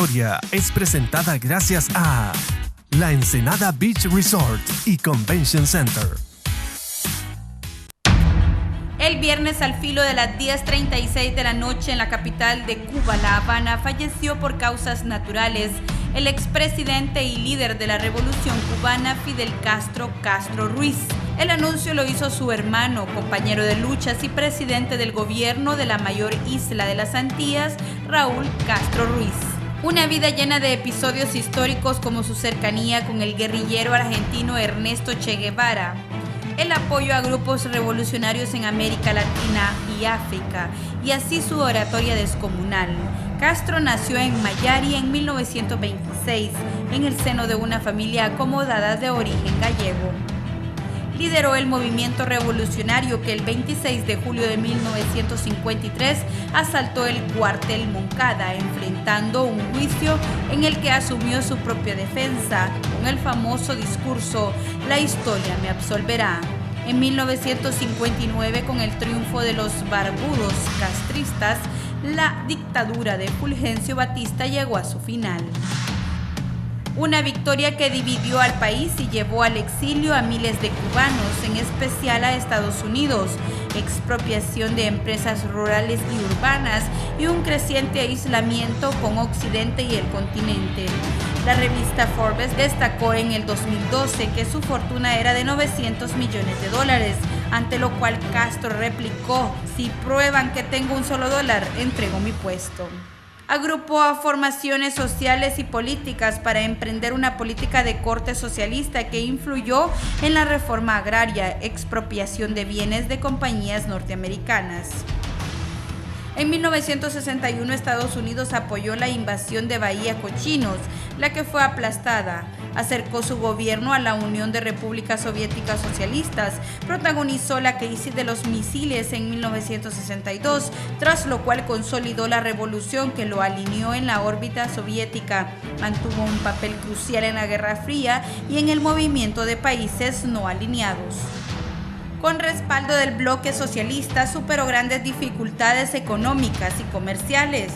introductoria es presentada gracias a La Ensenada Beach Resort y Convention Center. El viernes al filo de las 10:36 de la noche en la capital de Cuba, La Habana, falleció por causas naturales el expresidente y líder de la Revolución Cubana, Fidel Castro Ruiz. El anuncio lo hizo su hermano, compañero de luchas y presidente del gobierno de la mayor isla de las Antillas, Raúl Castro Ruiz. Una vida llena de episodios históricos como su cercanía con el guerrillero argentino Ernesto Che Guevara, el apoyo a grupos revolucionarios en América Latina y África, y así su oratoria descomunal. Castro nació en Mayari en 1926, en el seno de una familia acomodada de origen gallego. Lideró el movimiento revolucionario que el 26 de julio de 1953 asaltó el cuartel Moncada, enfrentando un juicio en el que asumió su propia defensa con el famoso discurso "La historia me absolverá". En 1959, con el triunfo de los barbudos castristas, la dictadura de Fulgencio Batista llegó a su final. Una victoria que dividió al país y llevó al exilio a miles de cubanos, en especial a Estados Unidos, expropiación de empresas rurales y urbanas y un creciente aislamiento con Occidente y el continente. La revista Forbes destacó en el 2012 que su fortuna era de $900 millones, ante lo cual Castro replicó: "Si prueban que tengo un solo dólar, entrego mi puesto". Agrupó a formaciones sociales y políticas para emprender una política de corte socialista que influyó en la reforma agraria, expropiación de bienes de compañías norteamericanas. En 1961, Estados Unidos apoyó la invasión de Bahía Cochinos, la que fue aplastada. Acercó su gobierno a la Unión de Repúblicas Soviéticas Socialistas, protagonizó la crisis de los misiles en 1962, tras lo cual consolidó la revolución que lo alineó en la órbita soviética. Mantuvo un papel crucial en la Guerra Fría y en el movimiento de países no alineados. Con respaldo del bloque socialista, superó grandes dificultades económicas y comerciales.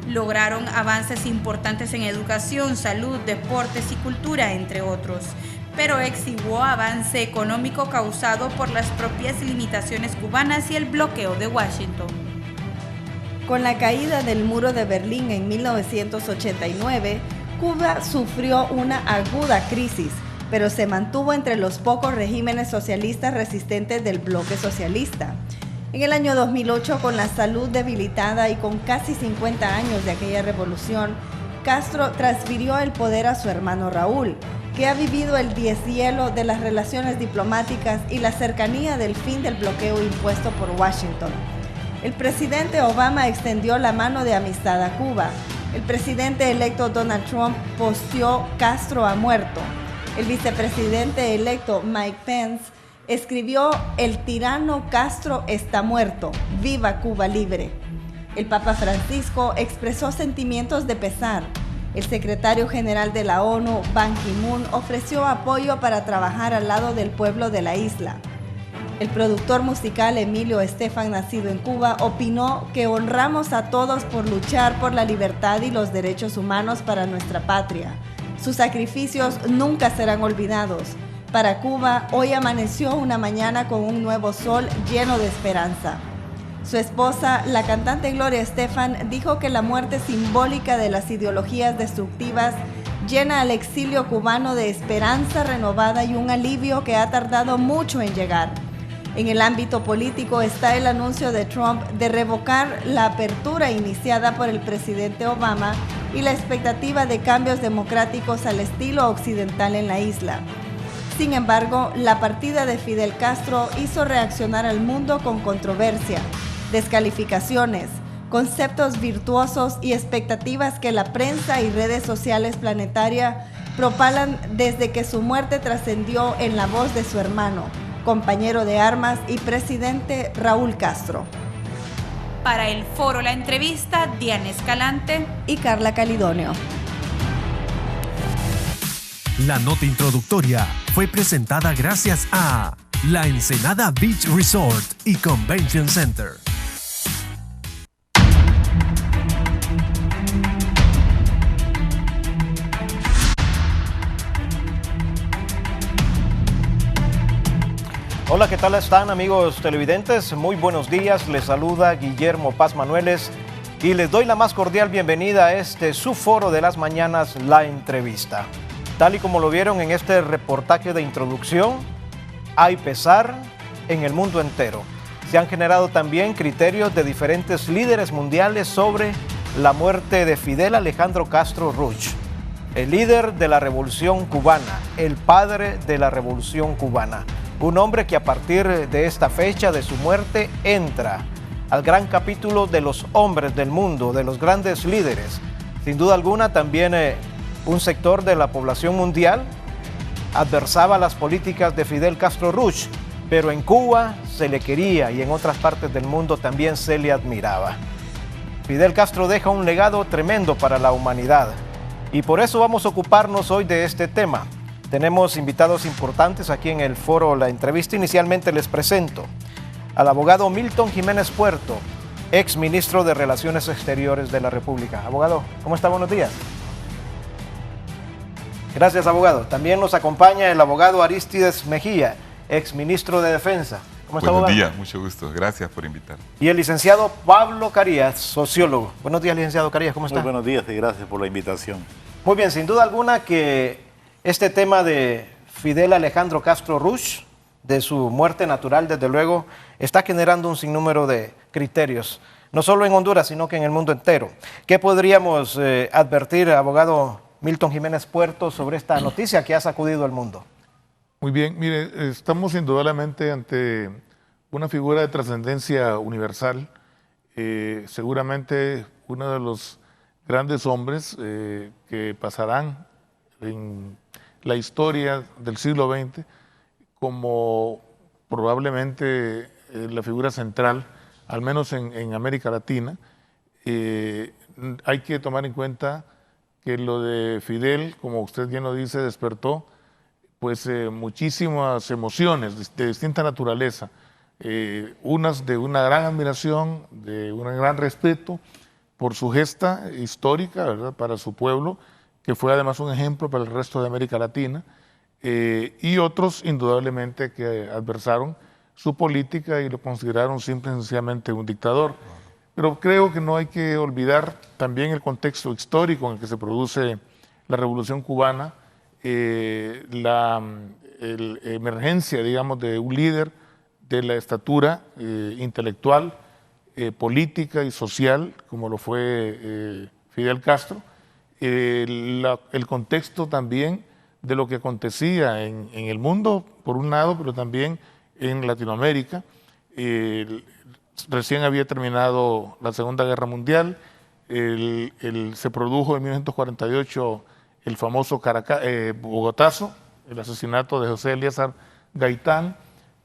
Lograron avances importantes en educación, salud, deportes y cultura, entre otros, pero exhibió avance económico causado por las propias limitaciones cubanas y el bloqueo de Washington. Con la caída del muro de Berlín en 1989, Cuba sufrió una aguda crisis, pero se mantuvo entre los pocos regímenes socialistas resistentes del bloque socialista. En el año 2008, con la salud debilitada y con casi 50 años de aquella revolución, Castro transfirió el poder a su hermano Raúl, que ha vivido el deshielo de las relaciones diplomáticas y la cercanía del fin del bloqueo impuesto por Washington. El presidente Obama extendió la mano de amistad a Cuba. El presidente electo Donald Trump posteó "Castro ha muerto". El vicepresidente electo Mike Pence escribió: "El tirano Castro está muerto, viva Cuba libre". El Papa Francisco expresó sentimientos de pesar. El secretario general de la ONU, Ban Ki-moon, ofreció apoyo para trabajar al lado del pueblo de la isla. El productor musical Emilio Estefan, nacido en Cuba, opinó que honramos a todos por luchar por la libertad y los derechos humanos para nuestra patria. Sus sacrificios nunca serán olvidados. Para Cuba, hoy amaneció una mañana con un nuevo sol lleno de esperanza. Su esposa, la cantante Gloria Estefan, dijo que la muerte simbólica de las ideologías destructivas llena al exilio cubano de esperanza renovada y un alivio que ha tardado mucho en llegar. En el ámbito político está el anuncio de Trump de revocar la apertura iniciada por el presidente Obama y la expectativa de cambios democráticos al estilo occidental en la isla. Sin embargo, la partida de Fidel Castro hizo reaccionar al mundo con controversia, descalificaciones, conceptos virtuosos y expectativas que la prensa y redes sociales planetarias propalan desde que su muerte trascendió en la voz de su hermano, compañero de armas y presidente Raúl Castro. Para el foro La Entrevista, Diana Escalante y Carla Calidonio. La nota introductoria fue presentada gracias a La Ensenada Beach Resort y Convention Center. Hola, ¿qué tal están, amigos televidentes? Muy buenos días, les saluda Guillermo Paz Manueles y les doy la más cordial bienvenida a este su foro de las mañanas, La Entrevista. Tal y como lo vieron en este reportaje de introducción, hay pesar en el mundo entero. Se han generado también criterios de diferentes líderes mundiales sobre la muerte de Fidel Alejandro Castro Roig, el líder de la Revolución Cubana, el padre de la Revolución Cubana. Un hombre que a partir de esta fecha de su muerte entra al gran capítulo de los hombres del mundo, de los grandes líderes. Sin duda alguna también un sector de la población mundial adversaba las políticas de Fidel Castro Roig, pero en Cuba se le quería y en otras partes del mundo también se le admiraba. Fidel Castro deja un legado tremendo para la humanidad y por eso vamos a ocuparnos hoy de este tema. Tenemos invitados importantes aquí en el foro La Entrevista. Inicialmente les presento al abogado Milton Jiménez Puerto, ex ministro de Relaciones Exteriores de la República. Abogado, ¿cómo está? Buenos días. Gracias, abogado. También nos acompaña el abogado Arístides Mejía, ex ministro de Defensa. ¿Cómo está, abogado? Buenos días, mucho gusto. Gracias por invitarme. Y el licenciado Pablo Carías, sociólogo. Buenos días, licenciado Carías, ¿cómo está? Muy buenos días y gracias por la invitación. Muy bien, sin duda alguna que este tema de Fidel Alejandro Castro Roig, de su muerte natural, desde luego, está generando un sinnúmero de criterios, no solo en Honduras, sino que en el mundo entero. ¿Qué podríamos advertir, abogado Milton Jiménez Puerto, sobre esta noticia que ha sacudido el mundo? Muy bien, mire, estamos indudablemente ante una figura de trascendencia universal, seguramente uno de los grandes hombres que pasarán en la historia del siglo XX como probablemente la figura central, al menos en América Latina. Hay que tomar en cuenta que lo de Fidel, como usted bien lo dice, despertó pues muchísimas emociones de distinta naturaleza, unas de una gran admiración, de un gran respeto por su gesta histórica, ¿verdad?, para su pueblo, que fue además un ejemplo para el resto de América Latina, y otros indudablemente que adversaron su política y lo consideraron simple y sencillamente un dictador. Pero creo que no hay que olvidar también el contexto histórico en el que se produce la Revolución Cubana, la emergencia, digamos, de un líder de la estatura intelectual, política y social, como lo fue Fidel Castro, el contexto también de lo que acontecía en el mundo, por un lado, pero también en Latinoamérica. Recién había terminado la Segunda Guerra Mundial, se produjo en 1948 el famoso Bogotazo, el asesinato de José Elíazar Gaitán,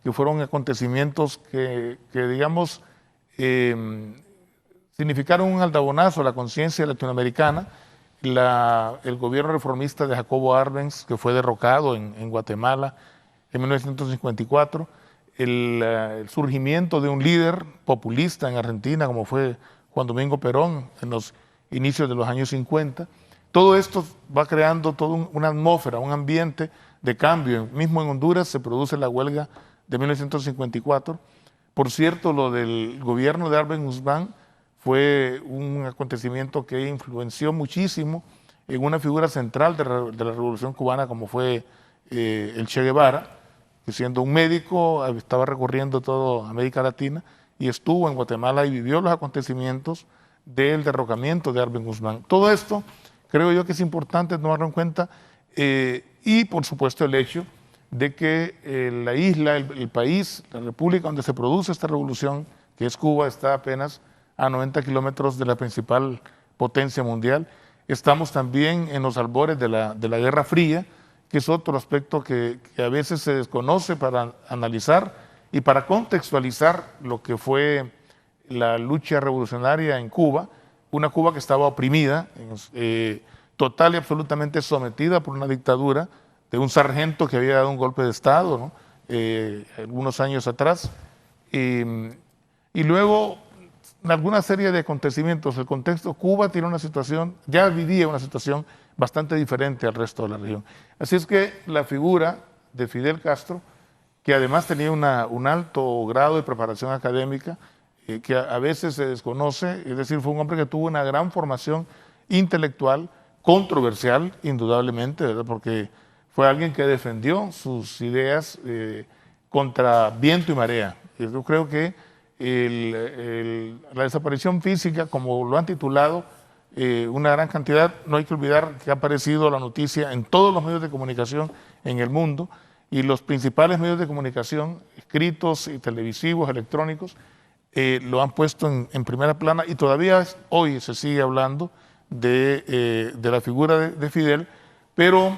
que fueron acontecimientos que digamos, significaron un aldabonazo a la conciencia latinoamericana. El gobierno reformista de Jacobo Arbenz, que fue derrocado en Guatemala en 1954, el surgimiento de un líder populista en Argentina, como fue Juan Domingo Perón en los inicios de los años 50, todo esto va creando toda una atmósfera, un ambiente de cambio. Mismo en Honduras se produce la huelga de 1954. Por cierto, lo del gobierno de Arben Guzmán fue un acontecimiento que influenció muchísimo en una figura central de la Revolución Cubana como fue el Che Guevara, que siendo un médico estaba recorriendo toda América Latina y estuvo en Guatemala y vivió los acontecimientos del derrocamiento de Arben Guzmán. Todo esto creo yo que es importante tomarlo en cuenta y por supuesto el hecho de que la isla, el país, la república donde se produce esta revolución, que es Cuba, está apenas a 90 kilómetros de la principal potencia mundial. Estamos también en los albores de la Guerra Fría, que es otro aspecto que a veces se desconoce para analizar y para contextualizar lo que fue la lucha revolucionaria en Cuba, una Cuba que estaba oprimida, total y absolutamente sometida por una dictadura de un sargento que había dado un golpe de Estado, ¿no?, algunos años atrás, y luego alguna serie de acontecimientos. El contexto, Cuba tiene una situación, ya vivía una situación bastante diferente al resto de la región. Así es que la figura de Fidel Castro, que además tenía un alto grado de preparación académica, que a veces se desconoce, es decir, fue un hombre que tuvo una gran formación intelectual, controversial, indudablemente, ¿verdad? Porque fue alguien que defendió sus ideas contra viento y marea. Yo creo que la desaparición física, como lo han titulado, una gran cantidad, no hay que olvidar que ha aparecido la noticia en todos los medios de comunicación en el mundo, y los principales medios de comunicación, escritos y televisivos, electrónicos, lo han puesto en primera plana, y todavía hoy se sigue hablando de la figura de Fidel, pero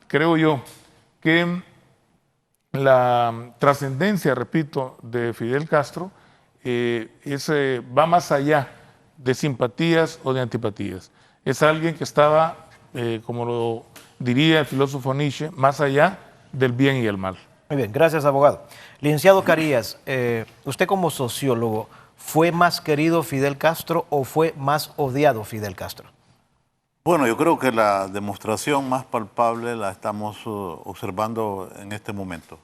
creo yo que la trascendencia, repito, de Fidel Castro va más allá de simpatías o de antipatías. Es alguien que estaba, como lo diría el filósofo Nietzsche, más allá del bien y el mal. Muy bien, gracias, abogado. Licenciado Carías, usted como sociólogo, ¿fue más querido Fidel Castro o fue más odiado Fidel Castro? Bueno, yo creo que la demostración más palpable la estamos observando en este momento.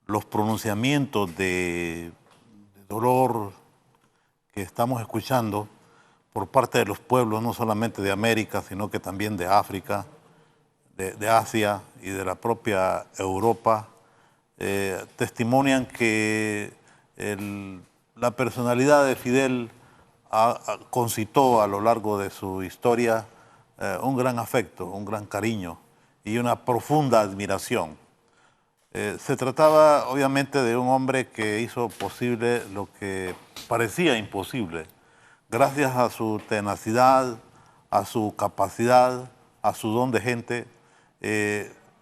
Los pronunciamientos de dolor que estamos escuchando por parte de los pueblos, no solamente de América, sino que también de África, de Asia y de la propia Europa, testimonian que la personalidad de Fidel concitó a lo largo de su historia un gran afecto, un gran cariño y una profunda admiración. Se trataba obviamente de un hombre que hizo posible lo que parecía imposible, gracias a su tenacidad, a su capacidad, a su don de gente.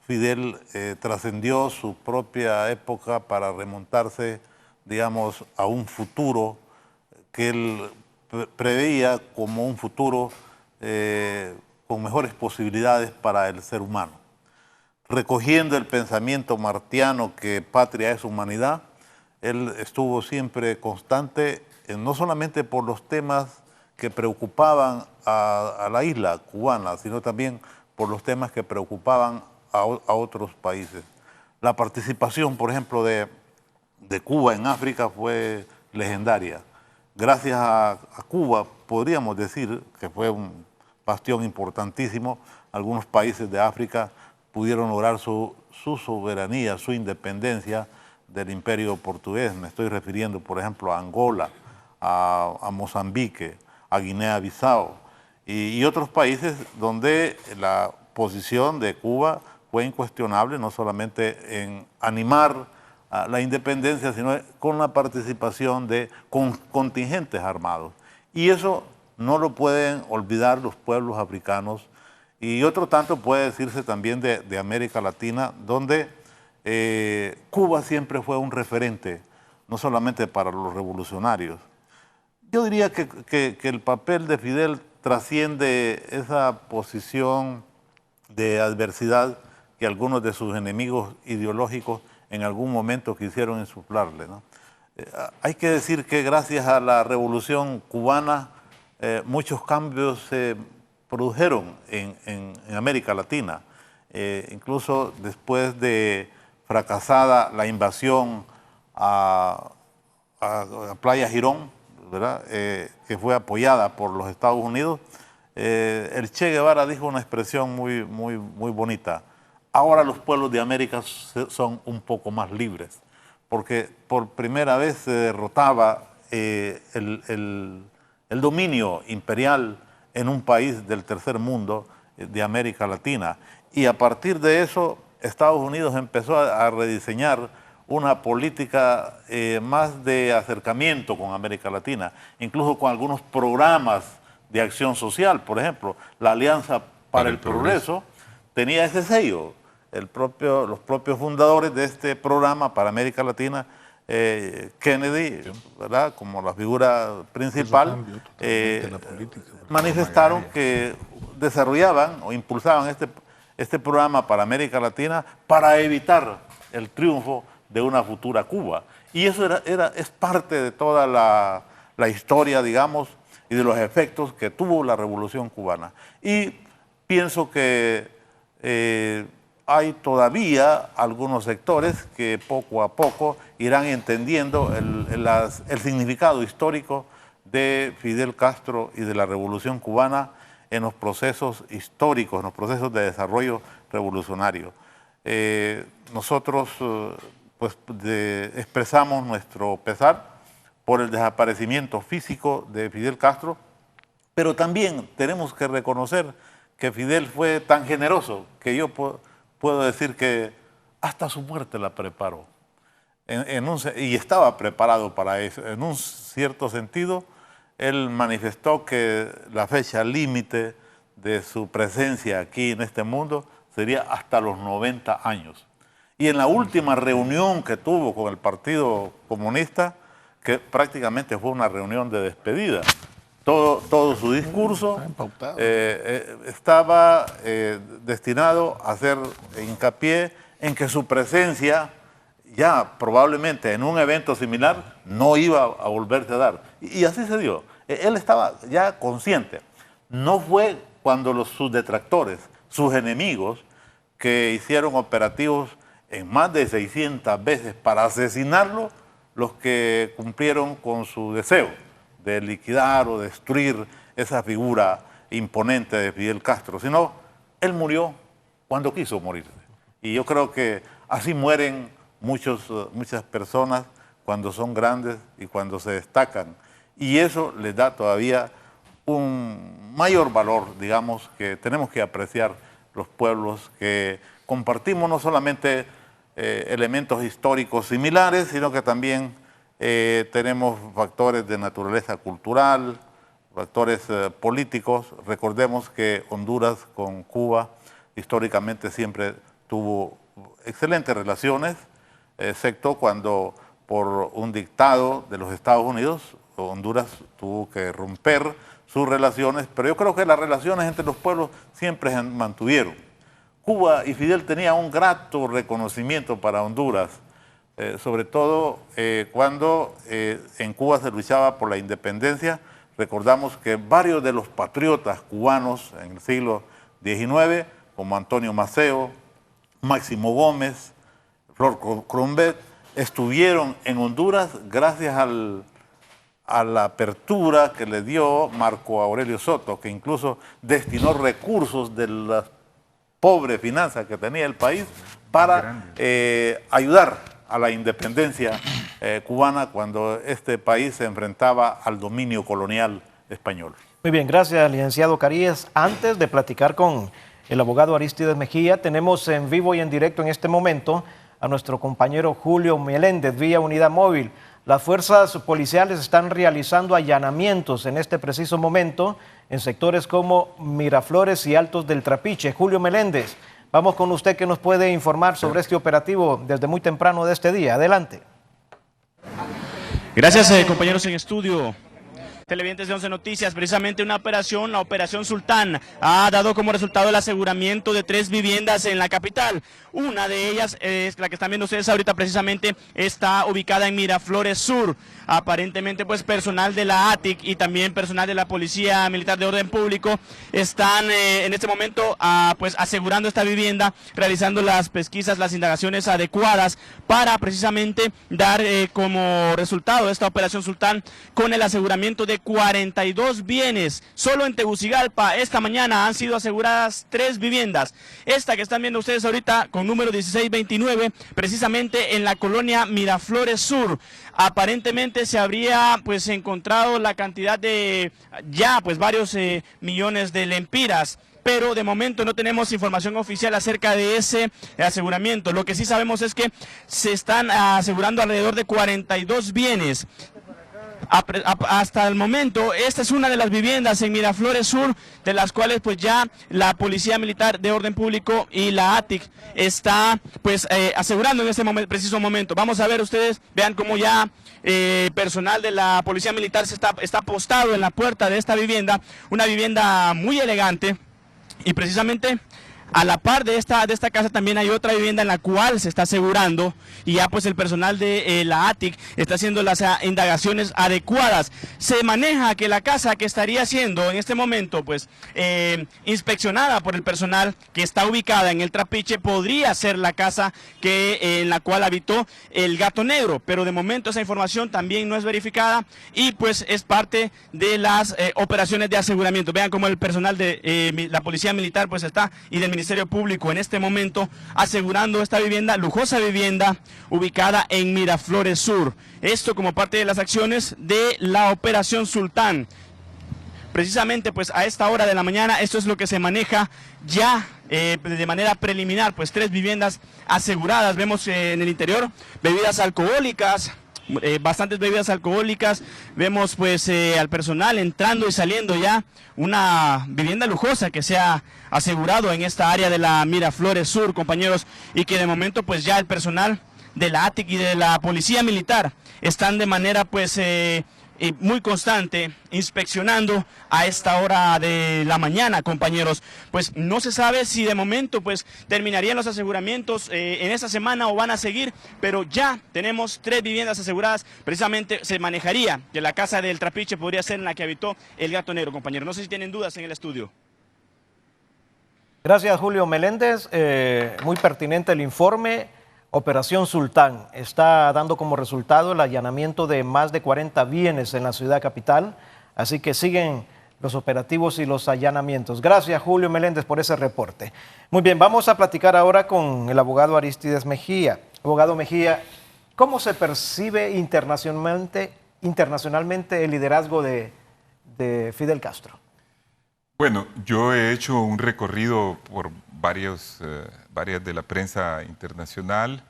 Fidel trascendió su propia época para remontarse, digamos, a un futuro que él preveía como un futuro con mejores posibilidades para el ser humano. Recogiendo el pensamiento martiano que patria es humanidad, él estuvo siempre constante, no solamente por los temas que preocupaban a la isla cubana, sino también por los temas que preocupaban a otros países. La participación, por ejemplo, de Cuba en África fue legendaria. Gracias a Cuba, podríamos decir que fue un bastión importantísimo. Algunos países de África pudieron lograr su soberanía, su independencia del imperio portugués. Me estoy refiriendo, por ejemplo, a Angola, a Mozambique, a Guinea-Bissau y otros países donde la posición de Cuba fue incuestionable, no solamente en animar a la independencia, sino con la participación de contingentes armados. Y eso no lo pueden olvidar los pueblos africanos. Y otro tanto puede decirse también de América Latina, donde Cuba siempre fue un referente, no solamente para los revolucionarios. Yo diría que el papel de Fidel trasciende esa posición de adversidad que algunos de sus enemigos ideológicos en algún momento quisieron insuflarle, ¿no? Hay que decir que gracias a la Revolución Cubana muchos cambios se produjeron en América Latina. Incluso después de fracasada la invasión a Playa Girón, ¿verdad? Que fue apoyada por los Estados Unidos, el Che Guevara dijo una expresión muy bonita. Ahora los pueblos de América son un poco más libres, porque por primera vez se derrotaba el dominio imperial en un país del tercer mundo de América Latina. Y a partir de eso, Estados Unidos empezó a rediseñar una política más de acercamiento con América Latina, incluso con algunos programas de acción social. Por ejemplo, la Alianza para el Progreso tenía ese sello. Los propios fundadores de este programa para América Latina, Kennedy, ¿verdad?, como la figura principal, manifestaron que desarrollaban o impulsaban este programa para América Latina para evitar el triunfo de una futura Cuba. Y eso es parte de toda la historia, digamos, y de los efectos que tuvo la Revolución Cubana. Y pienso que hay todavía algunos sectores que poco a poco irán entendiendo el significado histórico de Fidel Castro y de la Revolución Cubana en los procesos históricos, en los procesos de desarrollo revolucionario. Nosotros expresamos nuestro pesar por el desaparecimiento físico de Fidel Castro, pero también tenemos que reconocer que Fidel fue tan generoso que yo puedo decir que hasta su muerte la preparó. Y estaba preparado para eso. En un cierto sentido, él manifestó que la fecha límite de su presencia aquí en este mundo sería hasta los 90 años. Y en la última reunión que tuvo con el Partido Comunista, que prácticamente fue una reunión de despedida, todo su discurso estaba destinado a hacer hincapié en que su presencia ya probablemente en un evento similar no iba a volverse a dar. Y así se dio. Él estaba ya consciente. No fue cuando sus detractores, sus enemigos, que hicieron operativos en más de 600 veces para asesinarlo, los que cumplieron con su deseo de liquidar o destruir esa figura imponente de Fidel Castro, sino él murió cuando quiso morir. Y yo creo que así mueren muchas personas cuando son grandes y cuando se destacan. Y eso les da todavía un mayor valor, digamos, que tenemos que apreciar los pueblos que compartimos no solamente elementos históricos similares, sino que también tenemos factores de naturaleza cultural, factores políticos. Recordemos que Honduras con Cuba históricamente siempre tuvo excelentes relaciones, excepto cuando por un dictado de los Estados Unidos, Honduras tuvo que romper sus relaciones, pero yo creo que las relaciones entre los pueblos siempre se mantuvieron. Cuba y Fidel tenían un grato reconocimiento para Honduras, sobre todo cuando en Cuba se luchaba por la independencia. Recordamos que varios de los patriotas cubanos en el siglo XIX, como Antonio Maceo, Máximo Gómez, Flor Crombet, estuvieron en Honduras gracias a la apertura que le dio Marco Aurelio Soto, que incluso destinó recursos de las pobres finanzas que tenía el país para ayudar a la independencia cubana cuando este país se enfrentaba al dominio colonial español. Muy bien, gracias, licenciado Carías. Antes de platicar con el abogado Aristides Mejía, tenemos en vivo y en directo en este momento a nuestro compañero Julio Meléndez, vía unidad móvil. Las fuerzas policiales están realizando allanamientos en este preciso momento en sectores como Miraflores y Altos del Trapiche. Julio Meléndez, vamos con usted que nos puede informar sobre este operativo desde muy temprano de este día. Adelante. Gracias, compañeros en estudio. Televidentes de 11 Noticias, precisamente la Operación Sultán, ha dado como resultado el aseguramiento de 3 viviendas en la capital. Una de ellas es la que están viendo ustedes ahorita, precisamente está ubicada en Miraflores Sur. Aparentemente, pues, personal de la ATIC y también personal de la Policía Militar de Orden Público están en este momento pues asegurando esta vivienda, realizando las pesquisas, las indagaciones adecuadas para precisamente dar como resultado esta Operación Sultán con el aseguramiento de 42 bienes. Solo en Tegucigalpa esta mañana han sido aseguradas 3 viviendas. Esta que están viendo ustedes ahorita con número 1629, precisamente en la colonia Miraflores Sur. Aparentemente se habría pues encontrado la cantidad de ya pues varios millones de lempiras, pero de momento no tenemos información oficial acerca de ese aseguramiento. Lo que sí sabemos es que se están asegurando alrededor de 42 bienes. Hasta el momento, esta es una de las viviendas en Miraflores Sur, de las cuales pues ya la Policía Militar de Orden Público y la ATIC está pues asegurando en este preciso momento. Vamos a ver, ustedes vean cómo ya personal de la Policía Militar está postado en la puerta de esta vivienda, una vivienda muy elegante, y precisamente A la par de esta casa también hay otra vivienda en la cual se está asegurando y ya pues el personal de la ATIC está haciendo las indagaciones adecuadas. Se maneja que la casa que estaría siendo en este momento pues inspeccionada por el personal que está ubicada en el Trapiche podría ser la casa en la cual habitó el gato negro, pero de momento esa información también no es verificada y pues es parte de las operaciones de aseguramiento. Vean cómo el personal de la Policía Militar pues está y del Ministerio Público en este momento asegurando esta vivienda, lujosa vivienda ubicada en Miraflores Sur. Esto como parte de las acciones de la Operación Sultán. Precisamente pues a esta hora de la mañana esto es lo que se maneja ya de manera preliminar, pues 3 viviendas aseguradas. Vemos en el interior bebidas alcohólicas, bastantes bebidas alcohólicas, vemos pues al personal entrando y saliendo ya, una vivienda lujosa que se ha asegurado en esta área de la Miraflores Sur, compañeros, y que de momento pues ya el personal de la ATIC y de la Policía Militar están de manera pues muy constante inspeccionando a esta hora de la mañana, compañeros. Pues no se sabe si de momento pues terminarían los aseguramientos en esta semana o van a seguir, pero ya tenemos 3 viviendas aseguradas. Precisamente se manejaría que la casa del Trapiche podría ser en la que habitó el gato negro, compañeros. No sé si tienen dudas en el estudio. Gracias, Julio Meléndez. Muy pertinente el informe. Operación Sultán está dando como resultado el allanamiento de más de 40 bienes en la ciudad capital, así que siguen los operativos y los allanamientos. Gracias, Julio Meléndez, por ese reporte. Muy bien, vamos a platicar ahora con el abogado Aristides Mejía. Abogado Mejía, ¿cómo se percibe internacionalmente el liderazgo de Fidel Castro? Bueno, yo he hecho un recorrido por varias de la prensa internacional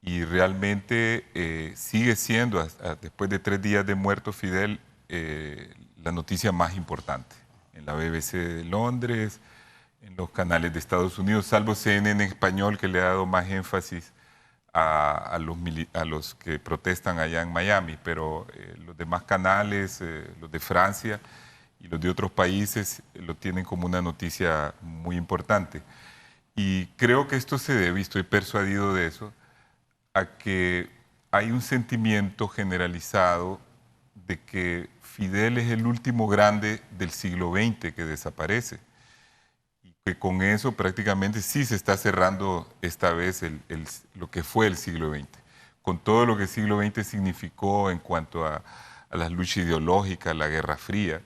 y realmente sigue siendo, después de 3 días de muerto Fidel, la noticia más importante en la BBC de Londres, en los canales de Estados Unidos, salvo CNN en español, que le ha dado más énfasis a los que protestan allá en Miami, pero los demás canales, los de Francia y los de otros países, lo tienen como una noticia muy importante. Y creo que esto se debe, y estoy persuadido de eso, a que hay un sentimiento generalizado de que Fidel es el último grande del siglo XX que desaparece. Y que con eso prácticamente sí se está cerrando esta vez lo que fue el siglo XX. Con todo lo que el siglo XX significó en cuanto a las luchas ideológicas, la Guerra Fría.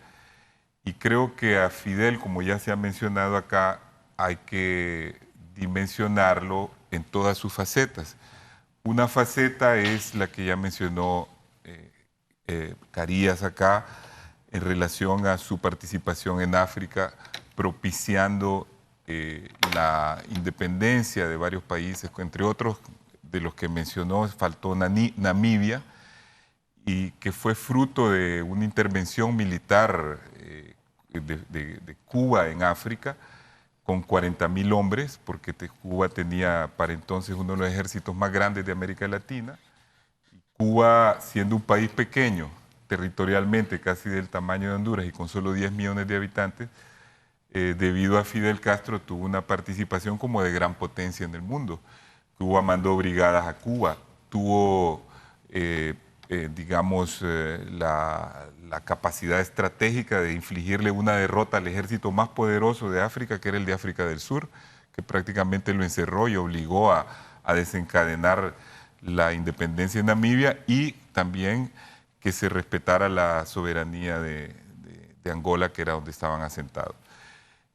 Y creo que a Fidel, como ya se ha mencionado acá, hay que dimensionarlo en todas sus facetas. Una faceta es la que ya mencionó Carías acá, en relación a su participación en África, propiciando la independencia de varios países, entre otros de los que mencionó, faltó Namibia, y que fue fruto de una intervención militar de Cuba en África, con 40.000 hombres, porque Cuba tenía para entonces uno de los ejércitos más grandes de América Latina. Cuba, siendo un país pequeño, territorialmente casi del tamaño de Honduras y con solo 10 millones de habitantes, debido a Fidel Castro tuvo una participación como de gran potencia en el mundo. Cuba mandó brigadas a Cuba, tuvo digamos, la capacidad estratégica de infligirle una derrota al ejército más poderoso de África, que era el de África del Sur, que prácticamente lo encerró y obligó a desencadenar la independencia en Namibia, y también que se respetara la soberanía de Angola, que era donde estaban asentados.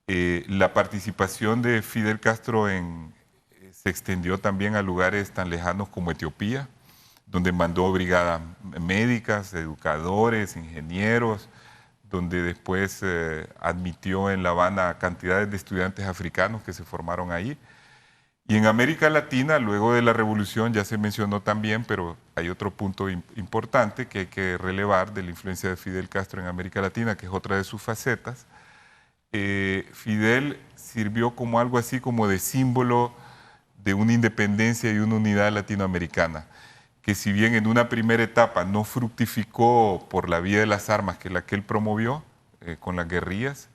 La participación de Fidel Castro se extendió también a lugares tan lejanos como Etiopía, donde mandó brigadas médicas, educadores, ingenieros, donde después admitió en La Habana cantidades de estudiantes africanos que se formaron ahí. Y en América Latina, luego de la revolución, ya se mencionó también, pero hay otro punto importante que hay que relevar de la influencia de Fidel Castro en América Latina, que es otra de sus facetas. Fidel sirvió como algo así como de símbolo de una independencia y una unidad latinoamericana, que si bien en una primera etapa no fructificó por la vía de las armas, que es la que él promovió con las guerrillas,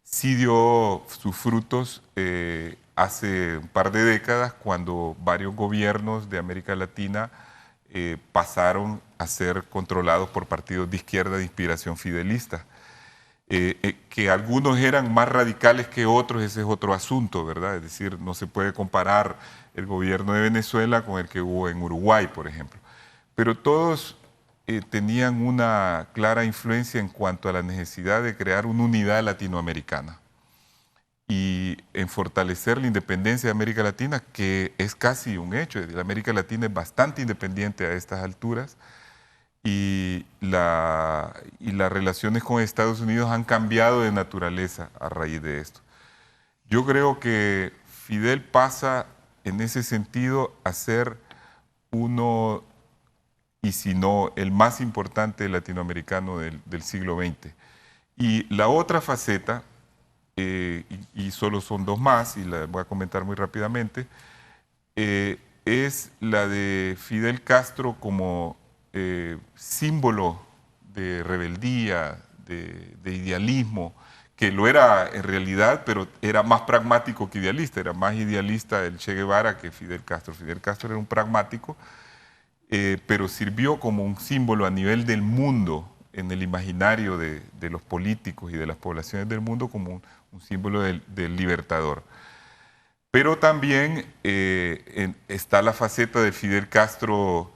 sí dio sus frutos hace un par de décadas, cuando varios gobiernos de América Latina pasaron a ser controlados por partidos de izquierda de inspiración fidelista. Que algunos eran más radicales que otros, ese es otro asunto, ¿verdad? Es decir, no se puede comparar el gobierno de Venezuela con el que hubo en Uruguay, por ejemplo. Pero todos tenían una clara influencia en cuanto a la necesidad de crear una unidad latinoamericana y en fortalecer la independencia de América Latina, que es casi un hecho. La América Latina es bastante independiente a estas alturas, y las relaciones con Estados Unidos han cambiado de naturaleza a raíz de esto. Yo creo que Fidel pasa en ese sentido a ser uno, y si no, el más importante latinoamericano del siglo XX. Y la otra faceta, y solo son dos más, y la voy a comentar muy rápidamente, es la de Fidel Castro como símbolo de rebeldía, de idealismo, que lo era en realidad, pero era más pragmático que idealista. Era más idealista el Che Guevara que Fidel Castro. Fidel Castro era un pragmático, pero sirvió como un símbolo a nivel del mundo, en el imaginario de los políticos y de las poblaciones del mundo, como un símbolo del libertador. Pero también está la faceta de Fidel Castro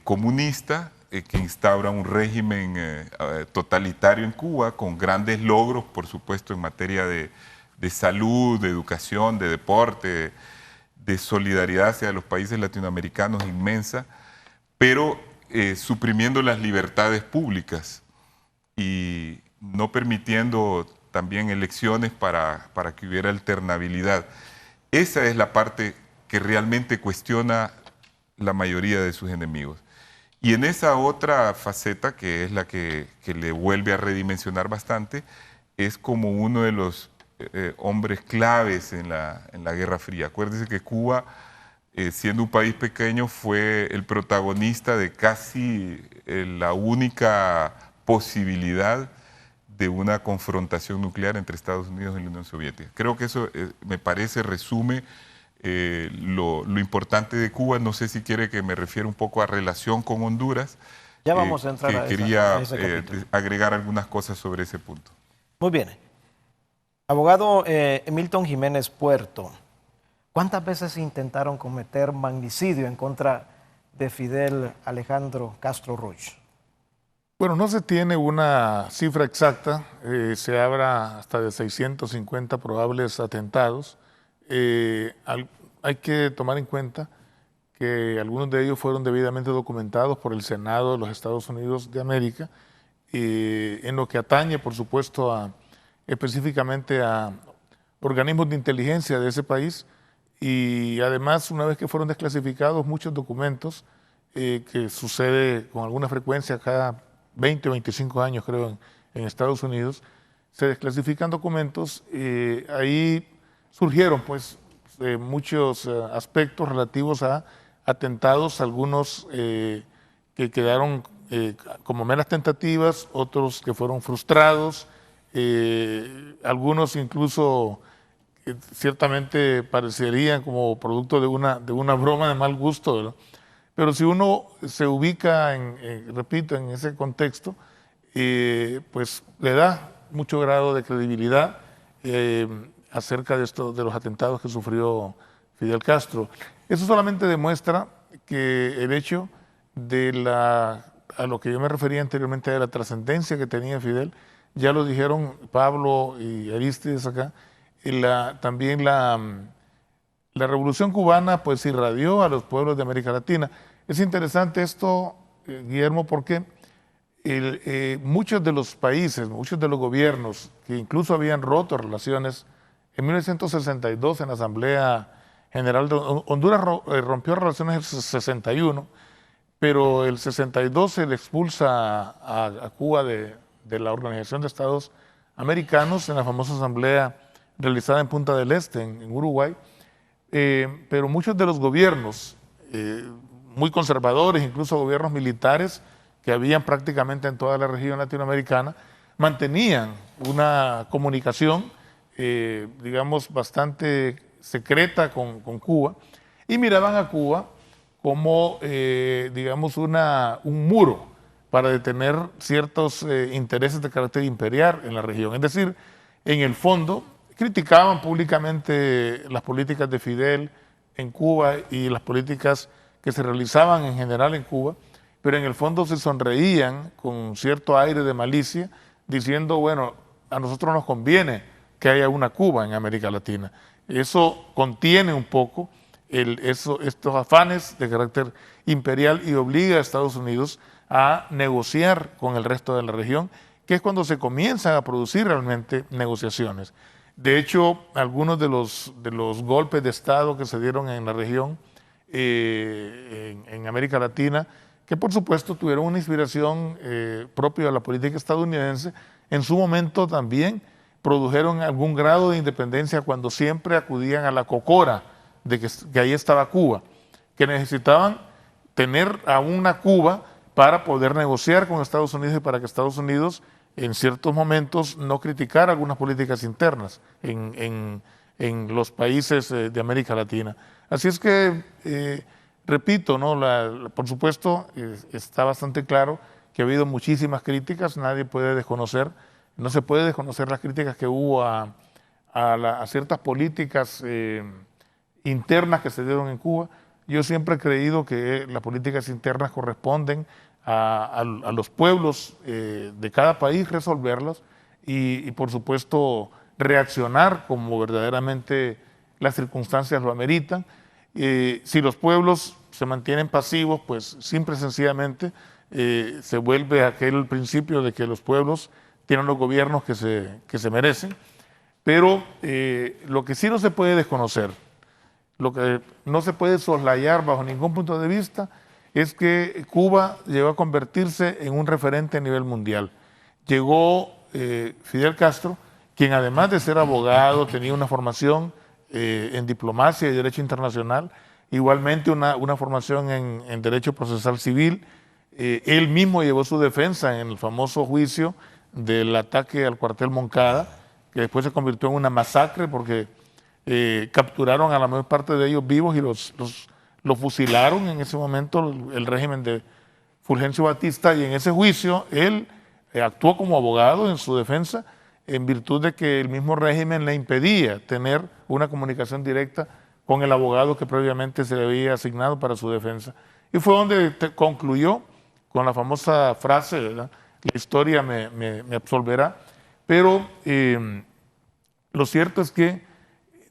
comunista, que instaura un régimen totalitario en Cuba, con grandes logros, por supuesto, en materia de salud, de educación, de deporte, de solidaridad hacia los países latinoamericanos inmensa, pero suprimiendo las libertades públicas y no permitiendo también elecciones para que hubiera alternabilidad. Esa es la parte que realmente cuestiona la mayoría de sus enemigos. Y en esa otra faceta, que es la que le vuelve a redimensionar bastante, es como uno de los hombres claves en la Guerra Fría. Acuérdense que Cuba, siendo un país pequeño, fue el protagonista de casi la única posibilidad de una confrontación nuclear entre Estados Unidos y la Unión Soviética. Creo que eso, me parece, resume lo importante de Cuba. No sé si quiere que me refiera un poco a relación con Honduras. Ya vamos a entrar a quería ese agregar algunas cosas sobre ese punto. Muy bien. Abogado Milton Jiménez Puerto, ¿cuántas veces intentaron cometer magnicidio en contra de Fidel Alejandro Castro Roig? Bueno, no se tiene una cifra exacta, se habla hasta de 650 probables atentados. Hay que tomar en cuenta que algunos de ellos fueron debidamente documentados por el Senado de los Estados Unidos de América, en lo que atañe, por supuesto, específicamente a organismos de inteligencia de ese país, y además, una vez que fueron desclasificados muchos documentos, que sucede con alguna frecuencia cada 20 o 25 años, creo, en Estados Unidos, se desclasifican documentos, ahí surgieron pues muchos aspectos relativos a atentados, algunos que quedaron como meras tentativas, otros que fueron frustrados, algunos incluso ciertamente parecerían como producto de una broma de mal gusto, ¿verdad? Pero si uno se ubica, repito, en ese contexto, pues le da mucho grado de credibilidad acerca de los atentados que sufrió Fidel Castro. Eso solamente demuestra que el hecho a lo que yo me refería anteriormente, de la trascendencia que tenía Fidel, ya lo dijeron Pablo y Arístides acá, también la Revolución Cubana pues irradió a los pueblos de América Latina. Es interesante esto, Guillermo, porque muchos de los países, muchos de los gobiernos que incluso habían roto relaciones, en 1962 en la Asamblea General de Honduras rompió relaciones en el 61, pero el 62 se le expulsa a Cuba de la Organización de Estados Americanos en la famosa asamblea realizada en Punta del Este, en Uruguay. Pero muchos de los gobiernos muy conservadores, incluso gobiernos militares que habían prácticamente en toda la región latinoamericana, mantenían una comunicación, digamos, bastante secreta con Cuba, y miraban a Cuba como, digamos, un muro para detener ciertos intereses de carácter imperial en la región. Es decir, en el fondo, criticaban públicamente las políticas de Fidel en Cuba y las políticas que se realizaban en general en Cuba, pero en el fondo se sonreían con cierto aire de malicia, diciendo, bueno, a nosotros nos conviene que haya una Cuba en América Latina. Eso contiene un poco estos afanes de carácter imperial y obliga a Estados Unidos a negociar con el resto de la región, que es cuando se comienzan a producir realmente negociaciones. De hecho, algunos de los golpes de Estado que se dieron en la región, en América Latina, que por supuesto tuvieron una inspiración propia de la política estadounidense, en su momento también produjeron algún grado de independencia cuando siempre acudían a la cocora de que ahí estaba Cuba, que necesitaban tener a una Cuba para poder negociar con Estados Unidos y para que Estados Unidos en ciertos momentos no criticara algunas políticas internas en los países de América Latina. Así es que, repito, ¿no? Por supuesto, está bastante claro que ha habido muchísimas críticas, nadie puede desconocer, no se puede desconocer las críticas que hubo a ciertas políticas internas que se dieron en Cuba. Yo siempre he creído que las políticas internas corresponden a los pueblos de cada país resolverlas y por supuesto reaccionar como verdaderamente las circunstancias lo ameritan. Si los pueblos se mantienen pasivos, pues simple y sencillamente se vuelve aquel principio de que los pueblos tienen los gobiernos que se merecen, pero lo que sí no se puede desconocer, lo que no se puede soslayar bajo ningún punto de vista, es que Cuba llegó a convertirse en un referente a nivel mundial. Llegó Fidel Castro, quien además de ser abogado, tenía una formación en diplomacia y derecho internacional, igualmente una formación en derecho procesal civil. Él mismo llevó su defensa en el famoso juicio del ataque al cuartel Moncada, que después se convirtió en una masacre porque capturaron a la mayor parte de ellos vivos y los fusilaron en ese momento el régimen de Fulgencio Batista, y en ese juicio él actuó como abogado en su defensa en virtud de que el mismo régimen le impedía tener una comunicación directa con el abogado que previamente se le había asignado para su defensa. Y fue donde concluyó con la famosa frase, ¿verdad? La historia me absolverá, pero lo cierto es que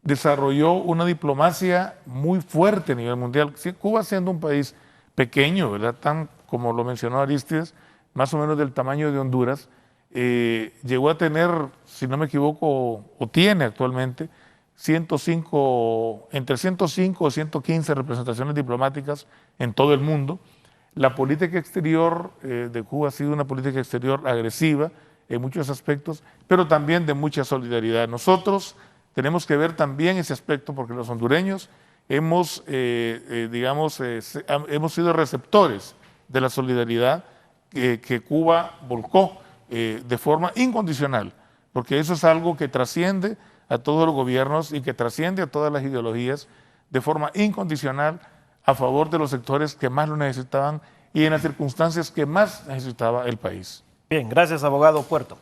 desarrolló una diplomacia muy fuerte a nivel mundial. Cuba, siendo un país pequeño, ¿verdad? Tan como lo mencionó Aristides, más o menos del tamaño de Honduras, llegó a tener, si no me equivoco, o tiene actualmente, entre 105 o 115 representaciones diplomáticas en todo el mundo. La política exterior de Cuba ha sido una política exterior agresiva en muchos aspectos, pero también de mucha solidaridad. Nosotros tenemos que ver también ese aspecto porque los hondureños hemos sido receptores de la solidaridad que Cuba volcó de forma incondicional, porque eso es algo que trasciende a todos los gobiernos y que trasciende a todas las ideologías, de forma incondicional a favor de los sectores que más lo necesitaban y en las circunstancias que más necesitaba el país. Bien, gracias, abogado Puerto.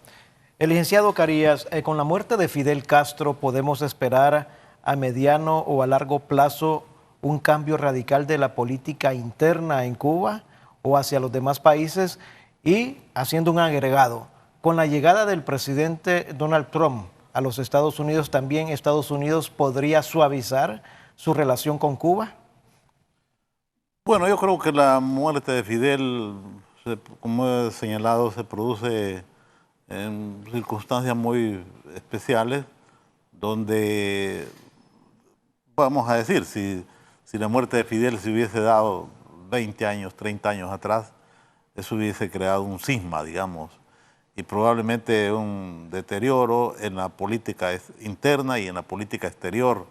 El licenciado Carías, con la muerte de Fidel Castro, ¿podemos esperar a mediano o a largo plazo un cambio radical de la política interna en Cuba o hacia los demás países? Y haciendo un agregado, con la llegada del presidente Donald Trump a los Estados Unidos, ¿también Estados Unidos podría suavizar su relación con Cuba? Bueno, yo creo que la muerte de Fidel, como he señalado, se produce en circunstancias muy especiales, donde, vamos a decir, si la muerte de Fidel se hubiese dado 20 años, 30 años atrás, eso hubiese creado un cisma, digamos, y probablemente un deterioro en la política interna y en la política exterior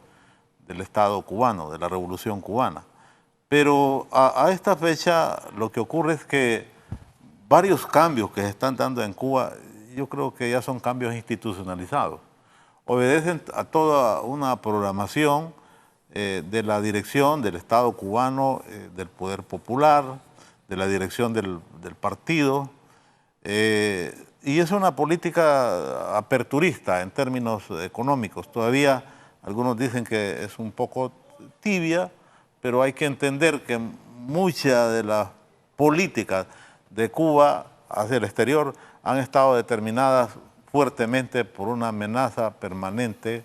del Estado cubano, de la Revolución cubana. Pero a esta fecha lo que ocurre es que varios cambios que se están dando en Cuba, yo creo que ya son cambios institucionalizados. Obedecen a toda una programación de la dirección del Estado cubano, del Poder Popular, de la dirección del partido, y es una política aperturista en términos económicos. Todavía algunos dicen que es un poco tibia, pero hay que entender que muchas de las políticas de Cuba hacia el exterior han estado determinadas fuertemente por una amenaza permanente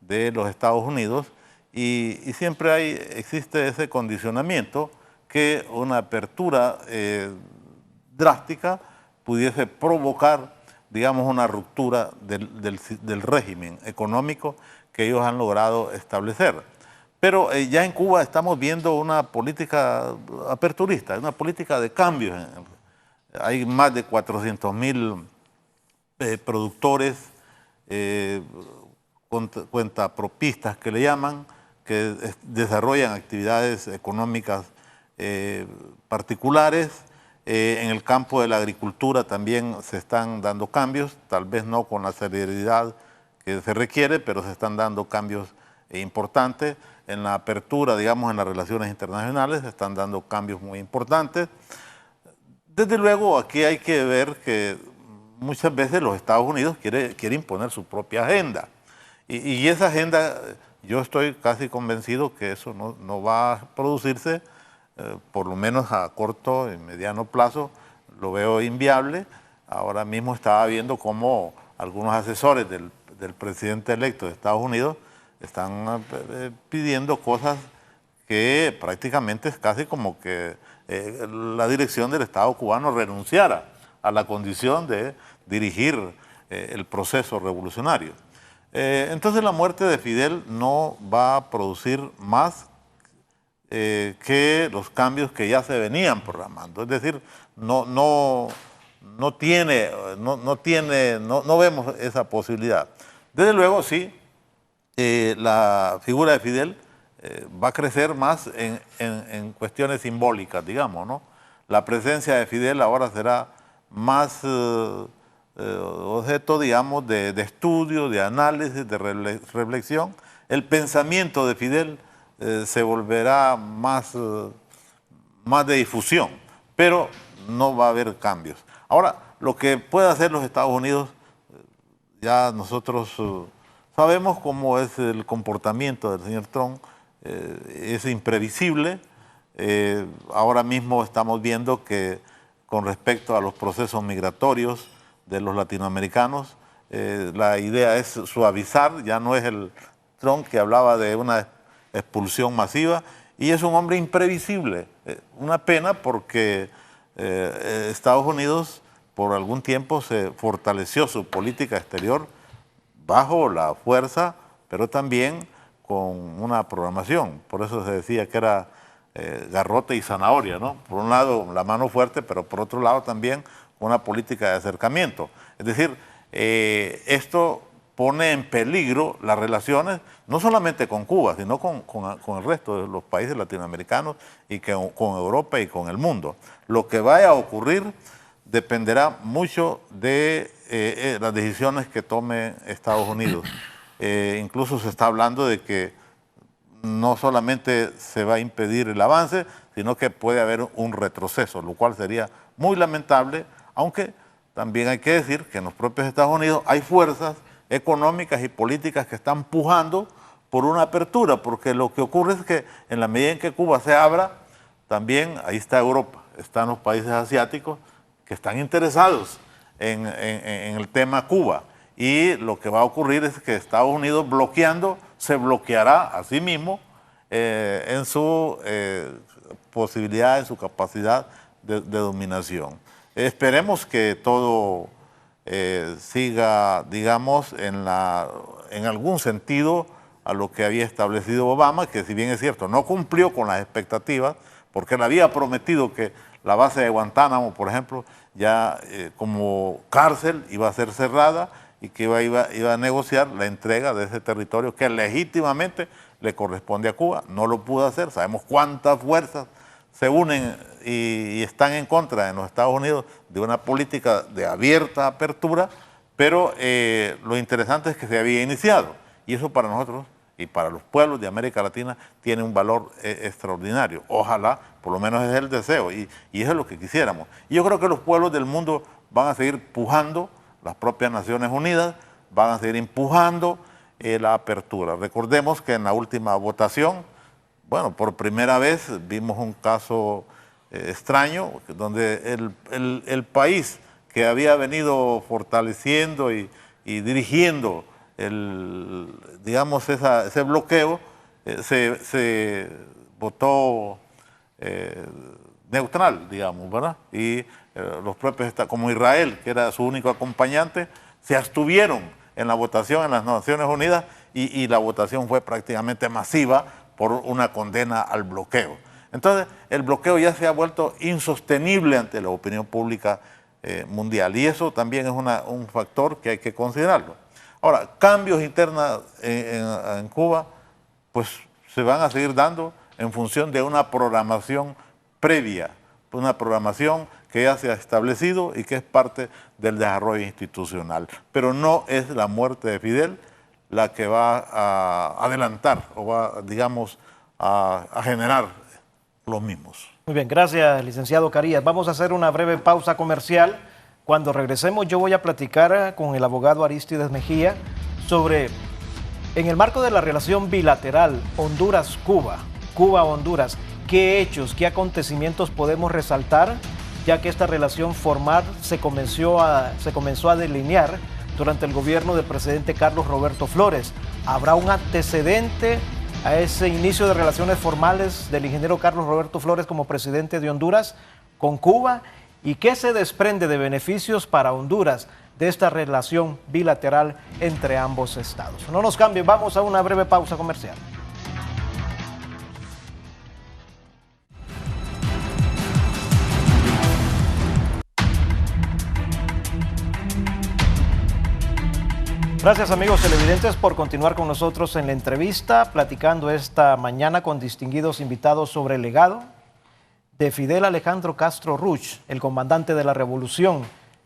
de los Estados Unidos y siempre existe ese condicionamiento que una apertura drástica pudiese provocar, digamos, una ruptura del régimen económico que ellos han logrado establecer. Pero ya en Cuba estamos viendo una política aperturista, una política de cambios. Hay más de 400.000 productores, cuentapropistas que le llaman, que desarrollan actividades económicas particulares. En el campo de la agricultura también se están dando cambios, tal vez no con la celeridad que se requiere, pero se están dando cambios importantes. En la apertura, digamos, en las relaciones internacionales se están dando cambios muy importantes. Desde luego, aquí hay que ver que muchas veces los Estados Unidos quiere imponer su propia agenda. Y esa agenda, yo estoy casi convencido que eso no va a producirse, por lo menos a corto y mediano plazo, lo veo inviable. Ahora mismo estaba viendo cómo algunos asesores del presidente electo de Estados Unidos están pidiendo cosas que prácticamente es casi como que la dirección del Estado cubano renunciara a la condición de dirigir el proceso revolucionario. Entonces la muerte de Fidel no va a producir más que los cambios que ya se venían programando. Es decir, no vemos esa posibilidad. Desde luego, sí, la figura de Fidel va a crecer más en cuestiones simbólicas, digamos, ¿no? La presencia de Fidel ahora será más objeto, digamos, de estudio, de análisis, de reflexión. El pensamiento de Fidel se volverá más de difusión, pero no va a haber cambios. Ahora, lo que puede hacer los Estados Unidos, ya nosotros sabemos cómo es el comportamiento del señor Trump, es imprevisible. Ahora mismo estamos viendo que con respecto a los procesos migratorios de los latinoamericanos, la idea es suavizar, ya no es el Trump que hablaba de una expulsión masiva, y es un hombre imprevisible. Una pena porque Estados Unidos por algún tiempo se fortaleció su política exterior bajo la fuerza, pero también con una programación. Por eso se decía que era garrote y zanahoria, ¿no? Por un lado la mano fuerte, pero por otro lado también una política de acercamiento. Es decir, esto pone en peligro las relaciones, no solamente con Cuba, sino con el resto de los países latinoamericanos y con Europa y con el mundo. Lo que vaya a ocurrir dependerá mucho de las decisiones que tome Estados Unidos. Incluso se está hablando de que no solamente se va a impedir el avance, sino que puede haber un retroceso, lo cual sería muy lamentable, aunque también hay que decir que en los propios Estados Unidos hay fuerzas económicas y políticas que están pujando por una apertura, porque lo que ocurre es que en la medida en que Cuba se abra, también ahí está Europa, están los países asiáticos que están interesados en el tema Cuba. Y lo que va a ocurrir es que Estados Unidos bloqueando, se bloqueará a sí mismo en su posibilidad, en su capacidad de dominación. Esperemos que todo siga, digamos, en algún sentido a lo que había establecido Obama, que si bien es cierto, no cumplió con las expectativas, porque él había prometido que la base de Guantánamo, por ejemplo, ya como cárcel iba a ser cerrada y que iba a negociar la entrega de ese territorio que legítimamente le corresponde a Cuba. No lo pudo hacer, sabemos cuántas fuerzas se unen y están en contra de los Estados Unidos de una política de abierta apertura, Pero lo interesante es que se había iniciado, y eso para nosotros y para los pueblos de América Latina tiene un valor extraordinario. Ojalá, por lo menos es el deseo, y eso es lo que quisiéramos. Y yo creo que los pueblos del mundo van a seguir pujando, las propias Naciones Unidas van a seguir empujando la apertura. Recordemos que en la última votación, bueno, por primera vez vimos un caso extraño, donde el país que había venido fortaleciendo y dirigiendo digamos, ese bloqueo, se votó neutral, digamos, ¿verdad? Y los propios, como Israel, que era su único acompañante, se abstuvieron en la votación en las Naciones Unidas y la votación fue prácticamente masiva por una condena al bloqueo. Entonces, el bloqueo ya se ha vuelto insostenible ante la opinión pública mundial, y eso también es un factor que hay que considerarlo. Ahora, cambios internos en Cuba, pues se van a seguir dando en función de una programación previa, una programación que ya se ha establecido y que es parte del desarrollo institucional. Pero no es la muerte de Fidel la que va a adelantar o va, digamos, a generar los mismos. Muy bien, gracias, licenciado Carías. Vamos a hacer una breve pausa comercial. Cuando regresemos yo voy a platicar con el abogado Arístides Mejía sobre, en el marco de la relación bilateral Honduras-Cuba, Cuba-Honduras, qué hechos, qué acontecimientos podemos resaltar, ya que esta relación formal se comenzó a delinear durante el gobierno del presidente Carlos Roberto Flores. ¿Habrá un antecedente a ese inicio de relaciones formales del ingeniero Carlos Roberto Flores como presidente de Honduras con Cuba? ¿Y qué se desprende de beneficios para Honduras de esta relación bilateral entre ambos estados? No nos cambien, vamos a una breve pausa comercial. Gracias, amigos televidentes, por continuar con nosotros en la entrevista, platicando esta mañana con distinguidos invitados sobre el legado de Fidel Alejandro Castro Ruch, el comandante de la revolución,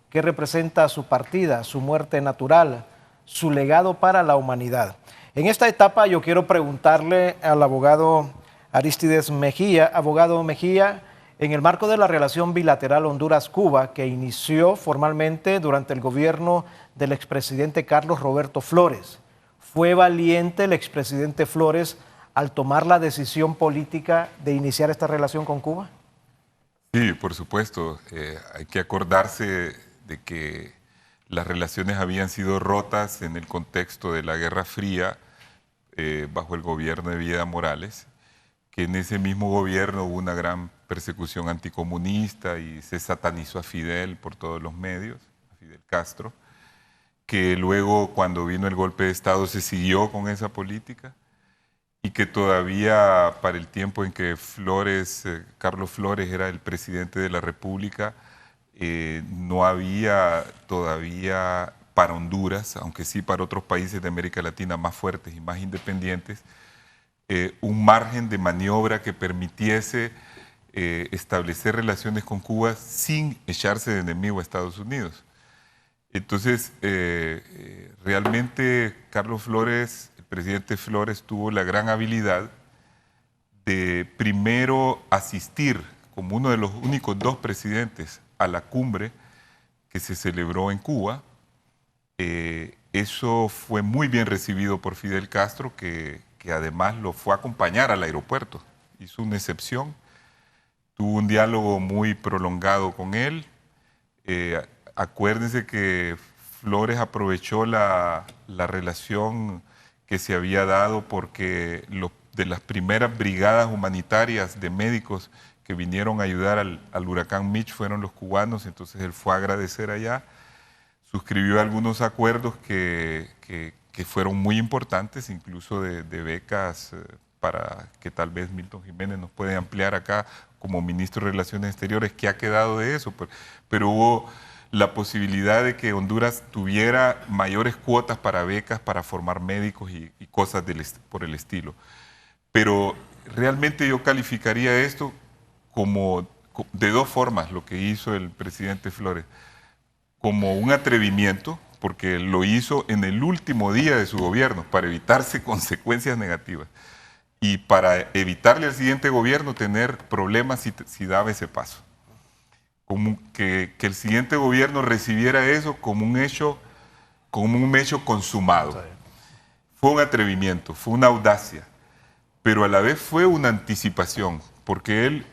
que representa su partida, su muerte natural, su legado para la humanidad. En esta etapa yo quiero preguntarle al abogado Arístides Mejía, abogado Mejía, en el marco de la relación bilateral Honduras-Cuba, que inició formalmente durante el gobierno del expresidente Carlos Roberto Flores, ¿fue valiente el expresidente Flores al tomar la decisión política de iniciar esta relación con Cuba? Sí, por supuesto. Hay que acordarse de que las relaciones habían sido rotas en el contexto de la Guerra Fría bajo el gobierno de Evo Morales, que en ese mismo gobierno hubo una gran persecución anticomunista y se satanizó a Fidel por todos los medios, a Fidel Castro, que luego cuando vino el golpe de Estado se siguió con esa política, y que todavía para el tiempo en que Carlos Flores era el presidente de la República, no había todavía para Honduras, aunque sí para otros países de América Latina más fuertes y más independientes, un margen de maniobra que permitiese establecer relaciones con Cuba sin echarse de enemigo a Estados Unidos. Entonces, realmente Carlos Flores, el presidente Flores, tuvo la gran habilidad de primero asistir como uno de los únicos dos presidentes a la cumbre que se celebró en Cuba. Eso fue muy bien recibido por Fidel Castro, que además lo fue a acompañar al aeropuerto. Hizo una excepción, tuvo un diálogo muy prolongado con él. Acuérdense que Flores aprovechó la relación que se había dado porque de las primeras brigadas humanitarias de médicos que vinieron a ayudar al huracán Mitch fueron los cubanos, entonces él fue a agradecer allá, suscribió algunos acuerdos que fueron muy importantes, incluso de becas para que tal vez Milton Jiménez nos puede ampliar acá como ministro de Relaciones Exteriores, ¿qué ha quedado de eso? Pero hubo la posibilidad de que Honduras tuviera mayores cuotas para becas para formar médicos y cosas por el estilo. Pero realmente yo calificaría esto como de dos formas, lo que hizo el presidente Flores, como un atrevimiento, porque lo hizo en el último día de su gobierno para evitarse consecuencias negativas y para evitarle al siguiente gobierno tener problemas si daba ese paso. Como que el siguiente gobierno recibiera eso como un hecho consumado. Fue un atrevimiento, fue una audacia, pero a la vez fue una anticipación, porque él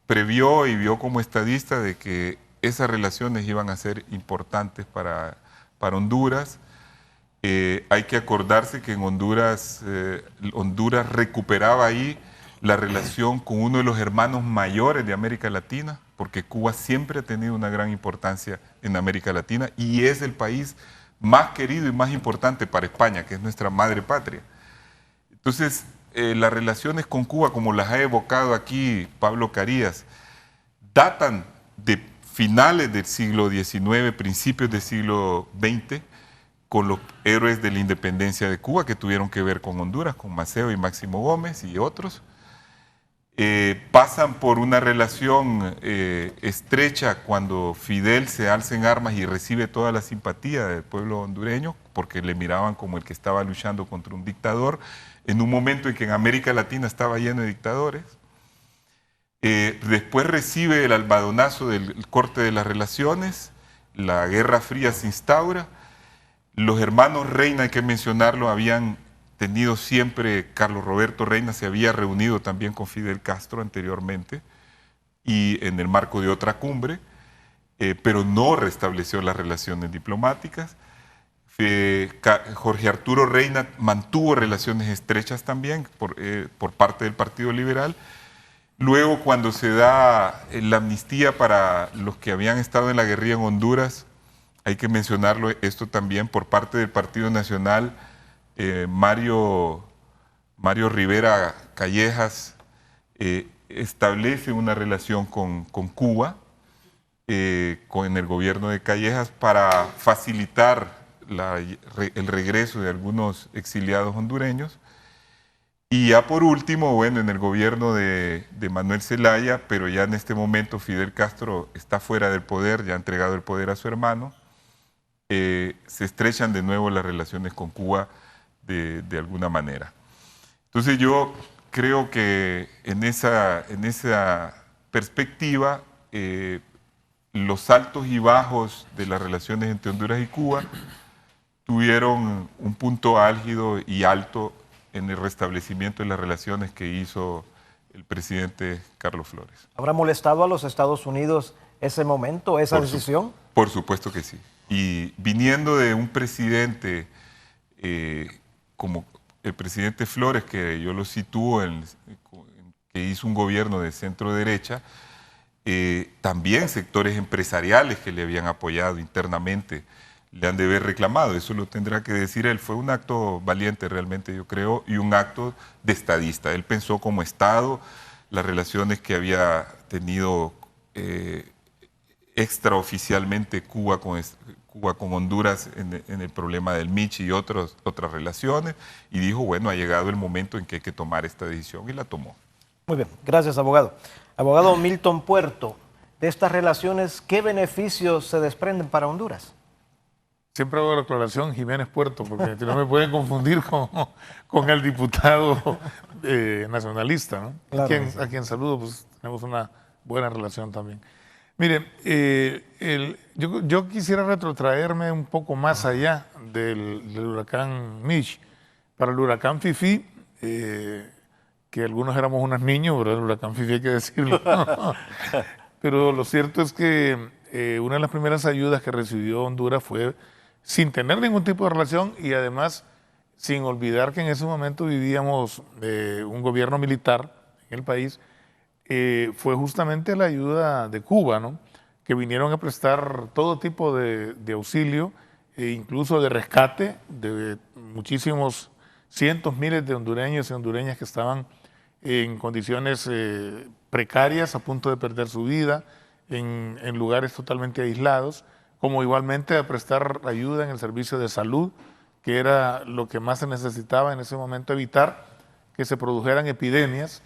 previó y vio como estadista de que esas relaciones iban a ser importantes para Honduras. Hay que acordarse que en Honduras recuperaba ahí la relación con uno de los hermanos mayores de América Latina, porque Cuba siempre ha tenido una gran importancia en América Latina y es el país más querido y más importante para España, que es nuestra madre patria. Entonces, las relaciones con Cuba, como las ha evocado aquí Pablo Carías, datan de finales del siglo XIX, principios del siglo XX, con los héroes de la independencia de Cuba que tuvieron que ver con Honduras, con Maceo y Máximo Gómez y otros. Pasan por una relación estrecha cuando Fidel se alza en armas y recibe toda la simpatía del pueblo hondureño, porque le miraban como el que estaba luchando contra un dictador, en un momento en que en América Latina estaba lleno de dictadores. Después recibe el albadonazo del corte de las relaciones, la Guerra Fría se instaura, los hermanos Reina, hay que mencionarlo, habían tenido siempre, Carlos Roberto Reina se había reunido también con Fidel Castro anteriormente y en el marco de otra cumbre, pero no restableció las relaciones diplomáticas. Jorge Arturo Reina mantuvo relaciones estrechas también por parte del Partido Liberal. Luego, cuando se da la amnistía para los que habían estado en la guerrilla en Honduras, hay que mencionarlo esto también por parte del Partido Nacional, Mario Rivera Callejas establece una relación con Cuba, con el gobierno de Callejas, para facilitar el regreso de algunos exiliados hondureños. Y ya por último, bueno, en el gobierno de Manuel Zelaya, pero ya en este momento Fidel Castro está fuera del poder, ya ha entregado el poder a su hermano, se estrechan de nuevo las relaciones con Cuba de alguna manera. Entonces yo creo que en esa perspectiva, los altos y bajos de las relaciones entre Honduras y Cuba tuvieron un punto álgido y alto en el restablecimiento de las relaciones que hizo el presidente Carlos Flores. ¿Habrá molestado a los Estados Unidos ese momento, esa decisión? Por supuesto que sí. Y viniendo de un presidente como el presidente Flores, que yo lo sitúo, que hizo un gobierno de centro derecha, también sectores empresariales que le habían apoyado internamente le han de haber reclamado, eso lo tendrá que decir él. Fue un acto valiente realmente, yo creo, y un acto de estadista. Él pensó como Estado las relaciones que había tenido extraoficialmente Cuba con Honduras en el problema del Michi y otras relaciones, y dijo, bueno, ha llegado el momento en que hay que tomar esta decisión, y la tomó. Muy bien, gracias, abogado. Abogado Milton Puerto, de estas relaciones, ¿qué beneficios se desprenden para Honduras? Siempre hago la aclaración Jiménez Puerto, porque no me pueden confundir con el diputado nacionalista, ¿no? Claro, a quien saludo, pues tenemos una buena relación también. Miren, yo quisiera retrotraerme un poco más allá del huracán Mitch. Para el huracán Fifi, que algunos éramos unos niños, ¿verdad? El huracán Fifi hay que decirlo. Pero lo cierto es que una de las primeras ayudas que recibió Honduras fue sin tener ningún tipo de relación y además sin olvidar que en ese momento vivíamos un gobierno militar en el país. Fue justamente la ayuda de Cuba, ¿no? Que vinieron a prestar todo tipo de auxilio, incluso de rescate de muchísimos cientos, miles de hondureños y hondureñas que estaban en condiciones precarias, a punto de perder su vida, en lugares totalmente aislados, como igualmente a prestar ayuda en el servicio de salud, que era lo que más se necesitaba en ese momento, evitar que se produjeran epidemias,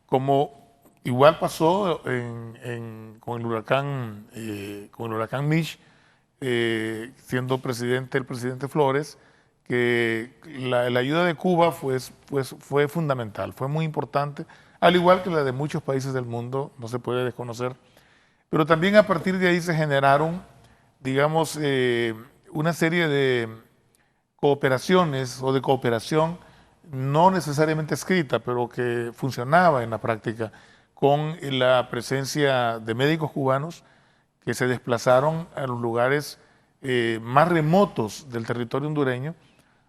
como igual pasó con el huracán Mitch. siendo el presidente Flores, que la ayuda de Cuba fue fundamental, fue muy importante, al igual que la de muchos países del mundo, no se puede desconocer. Pero también a partir de ahí se generaron, digamos, una serie de cooperaciones o de cooperación no necesariamente escrita, pero que funcionaba en la práctica, con la presencia de médicos cubanos que se desplazaron a los lugares más remotos del territorio hondureño,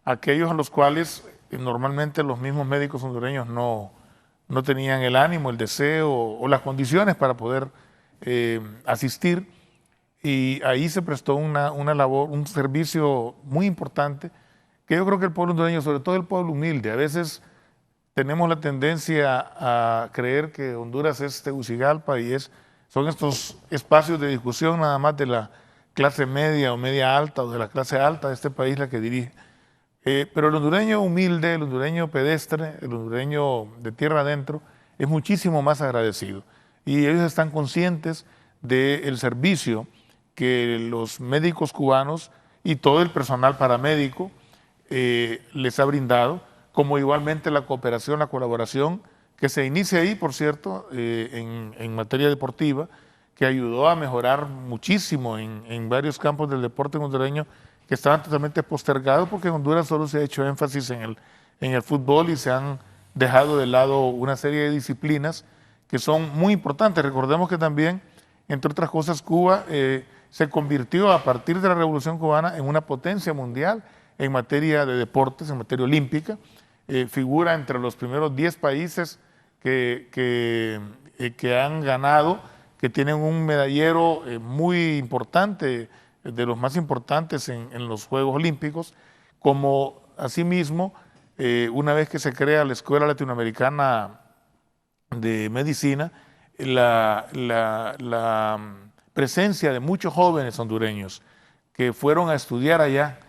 aquellos a los cuales normalmente los mismos médicos hondureños no tenían el ánimo, el deseo o las condiciones para poder asistir, y ahí se prestó una labor, un servicio muy importante, que yo creo que el pueblo hondureño, sobre todo el pueblo humilde, a veces tenemos la tendencia a creer que Honduras es Tegucigalpa y son estos espacios de discusión nada más de la clase media o media alta o de la clase alta de este país la que dirige. Pero el hondureño humilde, el hondureño pedestre, el hondureño de tierra adentro es muchísimo más agradecido, y ellos están conscientes del servicio que los médicos cubanos y todo el personal paramédico les ha brindado, como igualmente la cooperación, la colaboración que se inicia ahí, por cierto, en materia deportiva, que ayudó a mejorar muchísimo en varios campos del deporte hondureño que estaban totalmente postergados, porque en Honduras solo se ha hecho énfasis en el fútbol y se han dejado de lado una serie de disciplinas que son muy importantes. Recordemos que también, entre otras cosas, Cuba se convirtió a partir de la Revolución Cubana en una potencia mundial en materia de deportes, en materia olímpica. Figura entre los primeros 10 países que han ganado, que tienen un medallero muy importante, de los más importantes en los Juegos Olímpicos, como asimismo, una vez que se crea la Escuela Latinoamericana de Medicina, la presencia de muchos jóvenes hondureños que fueron a estudiar allá,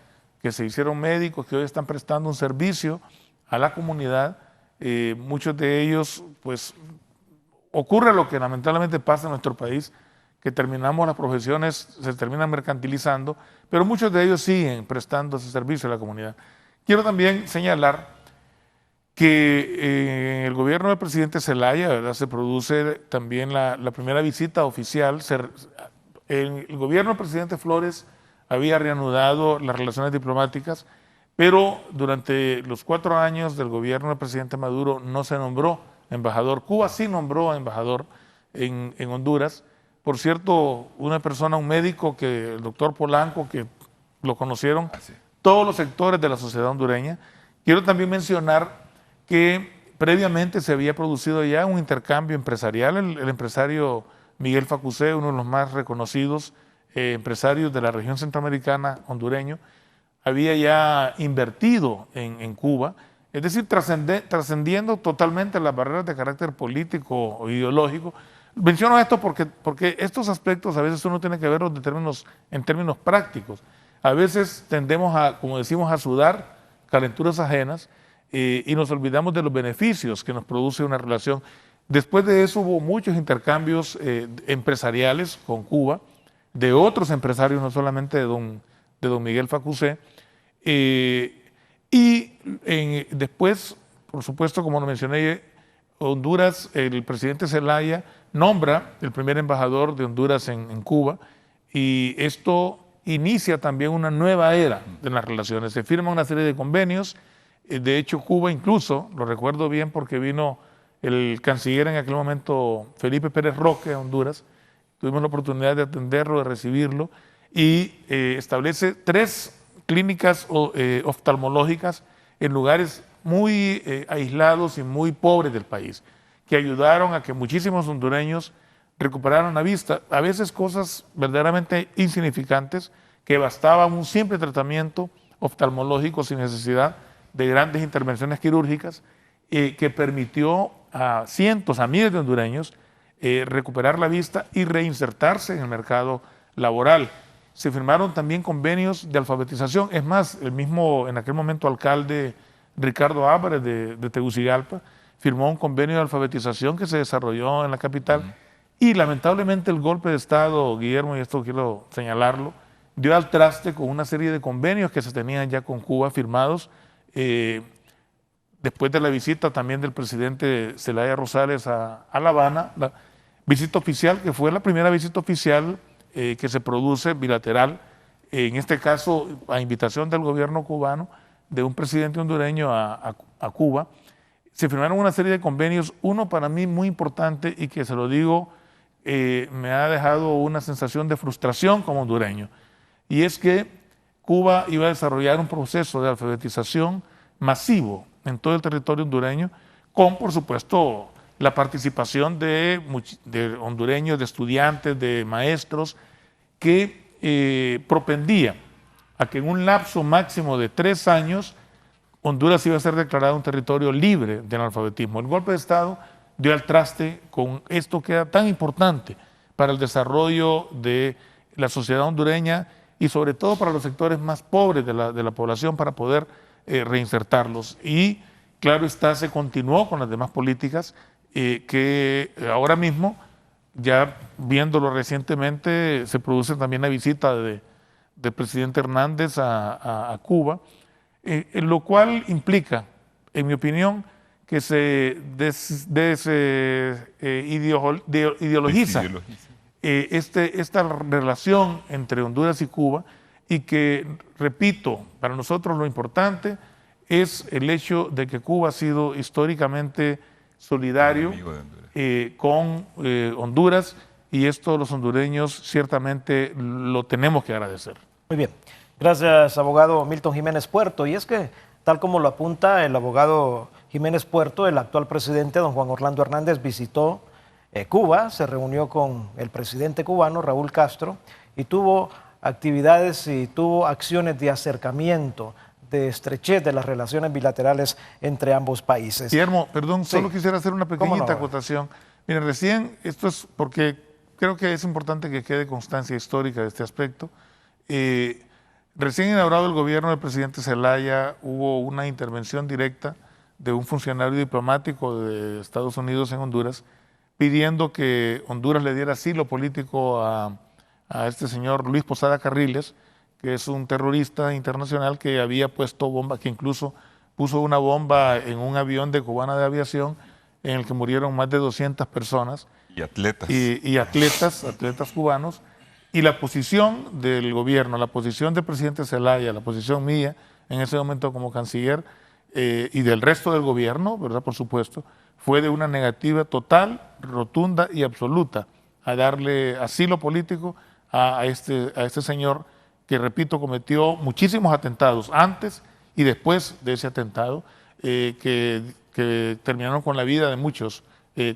que se hicieron médicos, que hoy están prestando un servicio a la comunidad. Muchos de ellos, pues, ocurre lo que lamentablemente pasa en nuestro país, que terminamos las profesiones, se terminan mercantilizando, pero muchos de ellos siguen prestando ese servicio a la comunidad. Quiero también señalar que en el gobierno del presidente Zelaya, ¿verdad?, se produce también la primera visita oficial. El gobierno del presidente Flores había reanudado las relaciones diplomáticas, pero durante los 4 años del gobierno del presidente Maduro no se nombró embajador. Cuba sí nombró embajador en Honduras. Por cierto, una persona, un médico, el doctor Polanco, que lo conocieron todos los sectores de la sociedad hondureña. Quiero también mencionar que previamente se había producido ya un intercambio empresarial. El empresario Miguel Facusé, uno de los más reconocidos empresarios de la región centroamericana hondureño, había ya invertido en Cuba, es decir, trascendiendo totalmente las barreras de carácter político o ideológico. Menciono esto porque estos aspectos a veces uno tiene que verlos en términos prácticos. A veces tendemos a, como decimos, a sudar calenturas ajenas y nos olvidamos de los beneficios que nos produce una relación. Después de eso hubo muchos intercambios empresariales con Cuba, de otros empresarios, no solamente de don Miguel Facusé, y después, por supuesto, como lo mencioné, Honduras, el presidente Zelaya nombra el primer embajador de Honduras en Cuba, y esto inicia también una nueva era de las relaciones. Se firma una serie de convenios. De hecho, Cuba incluso, lo recuerdo bien porque vino el canciller en aquel momento, Felipe Pérez Roque, a Honduras. Tuvimos la oportunidad de atenderlo, de recibirlo, y establece 3 clínicas oftalmológicas en lugares muy aislados y muy pobres del país, que ayudaron a que muchísimos hondureños recuperaran la vista. A veces cosas verdaderamente insignificantes, que bastaba un simple tratamiento oftalmológico sin necesidad de grandes intervenciones quirúrgicas, que permitió a cientos, a miles de hondureños recuperar la vista y reinsertarse en el mercado laboral. Se firmaron también convenios de alfabetización. Es más, el mismo, en aquel momento, alcalde Ricardo Álvarez de Tegucigalpa firmó un convenio de alfabetización que se desarrolló en la capital. Y lamentablemente el golpe de Estado, Guillermo, y esto quiero señalarlo, dio al traste con una serie de convenios que se tenían ya con Cuba firmados después de la visita también del presidente Zelaya Rosales a La Habana, la visita oficial, que fue la primera visita oficial que se produce bilateral, en este caso a invitación del gobierno cubano, de un presidente hondureño a Cuba. Se firmaron una serie de convenios, uno para mí muy importante y que se lo digo, me ha dejado una sensación de frustración como hondureño, y es que Cuba iba a desarrollar un proceso de alfabetización masivo en todo el territorio hondureño, con, por supuesto, la participación de hondureños, de estudiantes, de maestros, que propendía a que en un lapso máximo de 3 años Honduras iba a ser declarado un territorio libre del analfabetismo. El golpe de Estado dio al traste con esto que era tan importante para el desarrollo de la sociedad hondureña y sobre todo para los sectores más pobres de la población, para poder reinsertarlos. Y claro está, se continuó con las demás políticas que ahora mismo, ya viéndolo recientemente, se produce también la visita del presidente Hernández a Cuba, lo cual implica, en mi opinión, que se ideologiza esta relación entre Honduras y Cuba, y que, repito, para nosotros lo importante es el hecho de que Cuba ha sido históricamente solidario con Honduras, y esto los hondureños ciertamente lo tenemos que agradecer. Muy bien. Gracias, abogado Milton Jiménez Puerto. Y es que, tal como lo apunta el abogado Jiménez Puerto, el actual presidente, don Juan Orlando Hernández, visitó Cuba, se reunió con el presidente cubano, Raúl Castro, y tuvo actividades y tuvo acciones de acercamiento, de estrechez de las relaciones bilaterales entre ambos países. Guillermo, perdón, Sí. solo quisiera hacer una pequeñita no? acotación. Miren, recién, esto es porque creo que es importante que quede constancia histórica de este aspecto. Recién inaugurado el gobierno del presidente Zelaya, hubo una intervención directa de un funcionario diplomático de Estados Unidos en Honduras, pidiendo que Honduras le diera asilo político a este señor Luis Posada Carriles, que es un terrorista internacional que había puesto bomba, que incluso puso una bomba en un avión de Cubana de Aviación, en el que murieron más de 200 personas. Y atletas. Y atletas cubanos. Y la posición del gobierno, la posición del presidente Zelaya, la posición mía en ese momento como canciller y del resto del gobierno, ¿verdad? Por supuesto, fue de una negativa total, rotunda y absoluta a darle asilo político a este señor que, repito, cometió muchísimos atentados antes y después de ese atentado que terminaron con la vida de muchos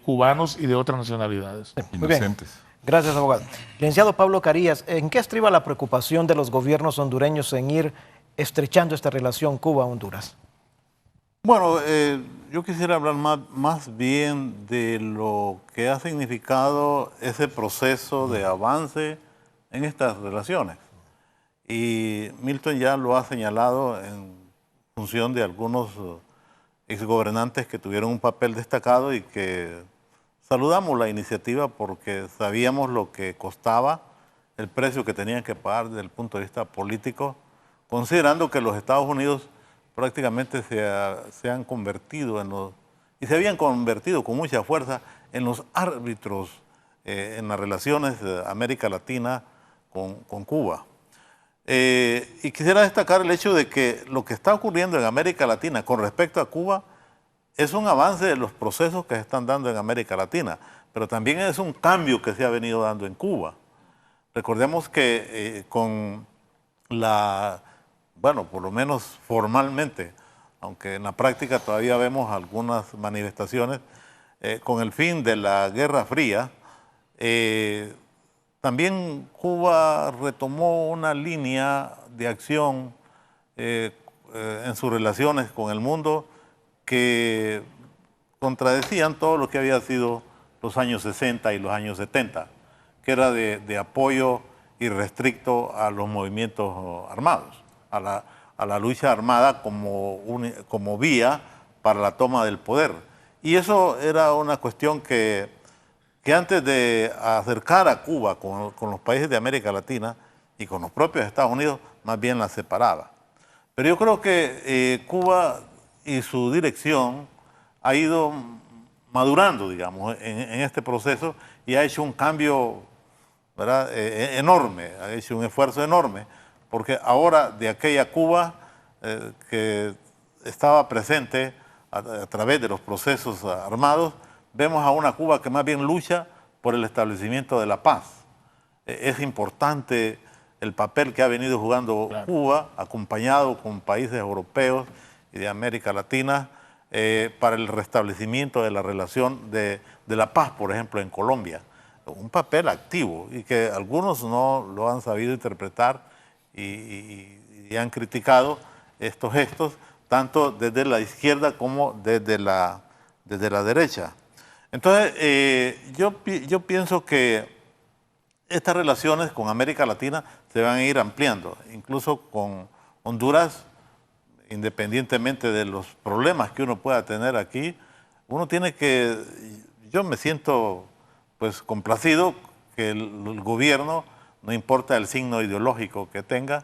cubanos y de otras nacionalidades. Muy bien. Inocentes. Gracias, abogado. Licenciado Pablo Carías, ¿en qué estriba la preocupación de los gobiernos hondureños en ir estrechando esta relación Cuba-Honduras? Bueno, yo quisiera hablar más bien de lo que ha significado ese proceso de avance en estas relaciones. Y Milton ya lo ha señalado en función de algunos exgobernantes que tuvieron un papel destacado y que saludamos la iniciativa porque sabíamos lo que costaba, el precio que tenían que pagar desde el punto de vista político, considerando que los Estados Unidos prácticamente se han convertido y se habían convertido con mucha fuerza en los árbitros en las relaciones de América Latina con Cuba. Y quisiera destacar el hecho de que lo que está ocurriendo en América Latina con respecto a Cuba es un avance de los procesos que se están dando en América Latina, pero también es un cambio que se ha venido dando en Cuba. Recordemos que con bueno, por lo menos formalmente, aunque en la práctica todavía vemos algunas manifestaciones, con el fin de la Guerra Fría, también Cuba retomó una línea de acción en sus relaciones con el mundo que contradecían todo lo que había sido los años 60 y los años 70, que era de apoyo irrestricto a los movimientos armados, a la lucha armada como vía para la toma del poder. Y eso era una cuestión que antes de acercar a Cuba con los países de América Latina, y con los propios Estados Unidos más bien la separaba. Pero yo creo que Cuba y su dirección ha ido madurando, digamos, en este proceso y ha hecho un cambio, ¿verdad? Enorme, ha hecho un esfuerzo enorme, porque ahora de aquella Cuba que estaba presente a través de los procesos armados, vemos a una Cuba que más bien lucha por el establecimiento de la paz. Es importante el papel que ha venido jugando Cuba, acompañado con países europeos y de América Latina, para el restablecimiento de la relación de la paz, por ejemplo, en Colombia. Un papel activo y que algunos no lo han sabido interpretar y han criticado estos gestos, tanto desde la izquierda como desde la derecha. Entonces, yo pienso que estas relaciones con América Latina se van a ir ampliando, incluso con Honduras, independientemente de los problemas que uno pueda tener aquí, uno tiene que, yo me siento pues complacido que el gobierno, no importa el signo ideológico que tenga,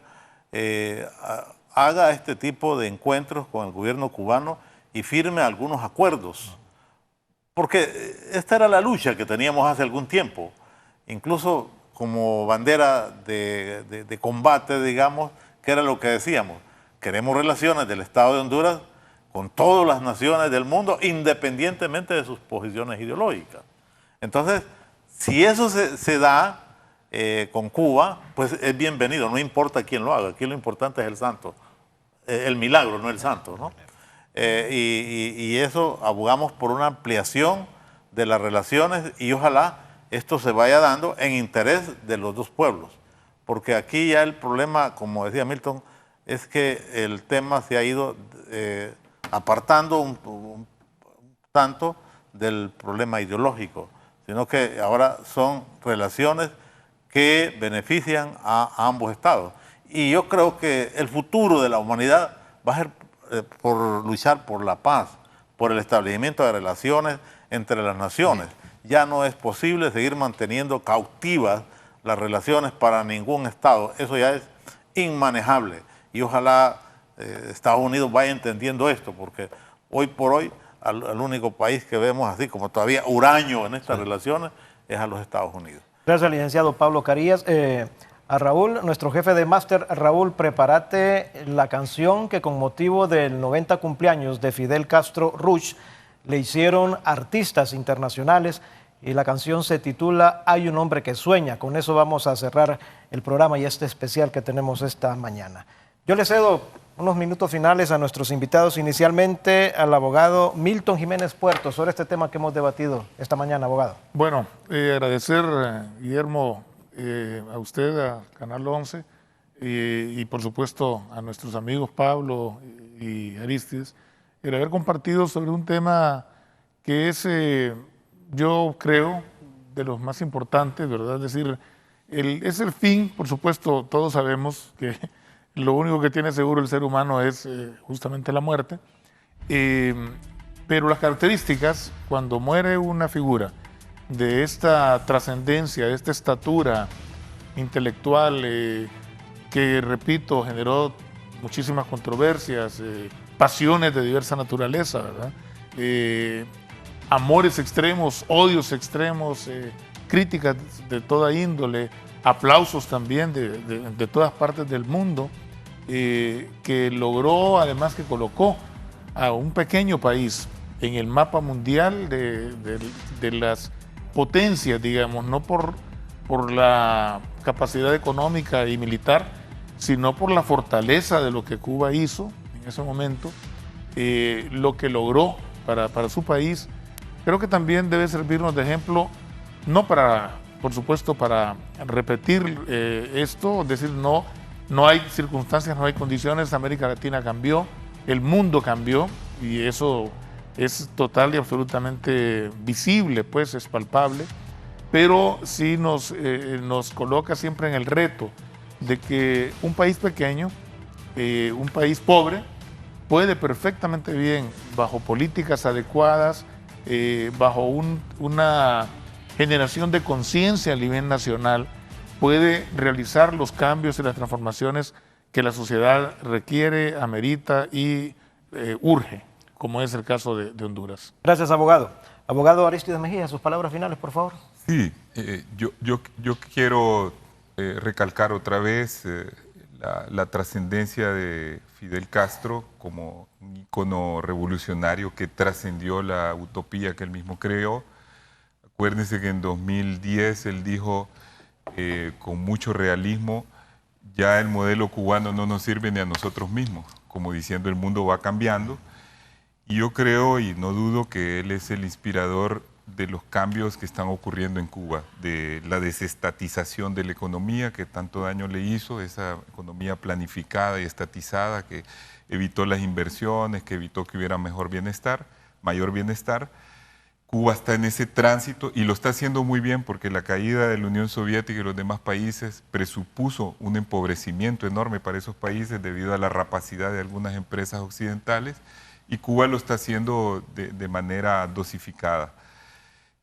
haga este tipo de encuentros con el gobierno cubano y firme algunos acuerdos. Porque esta era la lucha que teníamos hace algún tiempo, incluso como bandera de combate, digamos, que era lo que decíamos. Queremos relaciones del Estado de Honduras con todas las naciones del mundo, independientemente de sus posiciones ideológicas. Entonces, si eso se da con Cuba, pues es bienvenido, no importa quién lo haga. Aquí lo importante es el santo, el milagro, no el santo, ¿no? Y eso, abogamos por una ampliación de las relaciones y ojalá esto se vaya dando en interés de los dos pueblos. Porque aquí ya el problema, como decía Milton, es que el tema se ha ido apartando un tanto del problema ideológico, sino que ahora son relaciones que benefician a ambos estados. Y yo creo que el futuro de la humanidad va a ser por luchar por la paz, por el establecimiento de relaciones entre las naciones. Ya no es posible seguir manteniendo cautivas las relaciones para ningún estado. Eso ya es inmanejable. Y ojalá Estados Unidos vaya entendiendo esto, porque hoy por hoy al único país que vemos así como todavía huraño en estas relaciones es a los Estados Unidos. Gracias, licenciado Pablo Carías. A Raúl, nuestro jefe de máster. Raúl, prepárate la canción que con motivo del 90 cumpleaños de Fidel Castro Ruch le hicieron artistas internacionales y la canción se titula Hay un hombre que sueña. Con eso vamos a cerrar el programa y este especial que tenemos esta mañana. Yo le cedo unos minutos finales a nuestros invitados, inicialmente al abogado Milton Jiménez Puerto, sobre este tema que hemos debatido esta mañana, abogado. Bueno, agradecer, Guillermo, a usted, a Canal 11, y por supuesto a nuestros amigos Pablo y Aristides, el haber compartido sobre un tema que es, yo creo, de los más importantes, ¿verdad? Es decir, es el fin, por supuesto, todos sabemos que lo único que tiene seguro el ser humano es justamente la muerte, pero las características, cuando muere una figura de esta trascendencia, de esta estatura intelectual, que, repito, generó muchísimas controversias, pasiones de diversa naturaleza, ¿verdad? Amores extremos, odios extremos, críticas de toda índole, aplausos también de todas partes del mundo, que logró, además que colocó a un pequeño país en el mapa mundial de las potencias, digamos, no por la capacidad económica y militar, sino por la fortaleza de lo que Cuba hizo en ese momento, lo que logró para su país. Creo que también debe servirnos de ejemplo, no para, por supuesto, para repetir esto, es decir, no hay circunstancias, no hay condiciones, América Latina cambió, el mundo cambió y eso es total y absolutamente visible, pues es palpable, pero sí nos coloca siempre en el reto de que un país pequeño, un país pobre, puede perfectamente bien, bajo políticas adecuadas, bajo una generación de conciencia a nivel nacional, puede realizar los cambios y las transformaciones que la sociedad requiere, amerita y urge, como es el caso de Honduras. Gracias, abogado. Abogado Aristides Mejía, sus palabras finales, por favor. Sí, yo quiero recalcar otra vez la trascendencia de Fidel Castro como un ícono revolucionario que trascendió la utopía que él mismo creó. Acuérdense que en 2010 él dijo con mucho realismo: ya el modelo cubano no nos sirve ni a nosotros mismos, como diciendo el mundo va cambiando. Y yo creo y no dudo que él es el inspirador de los cambios que están ocurriendo en Cuba, de la desestatización de la economía que tanto daño le hizo, esa economía planificada y estatizada que evitó las inversiones, que evitó que hubiera mayor bienestar. Cuba está en ese tránsito y lo está haciendo muy bien, porque la caída de la Unión Soviética y los demás países presupuso un empobrecimiento enorme para esos países debido a la rapacidad de algunas empresas occidentales, y Cuba lo está haciendo de manera dosificada.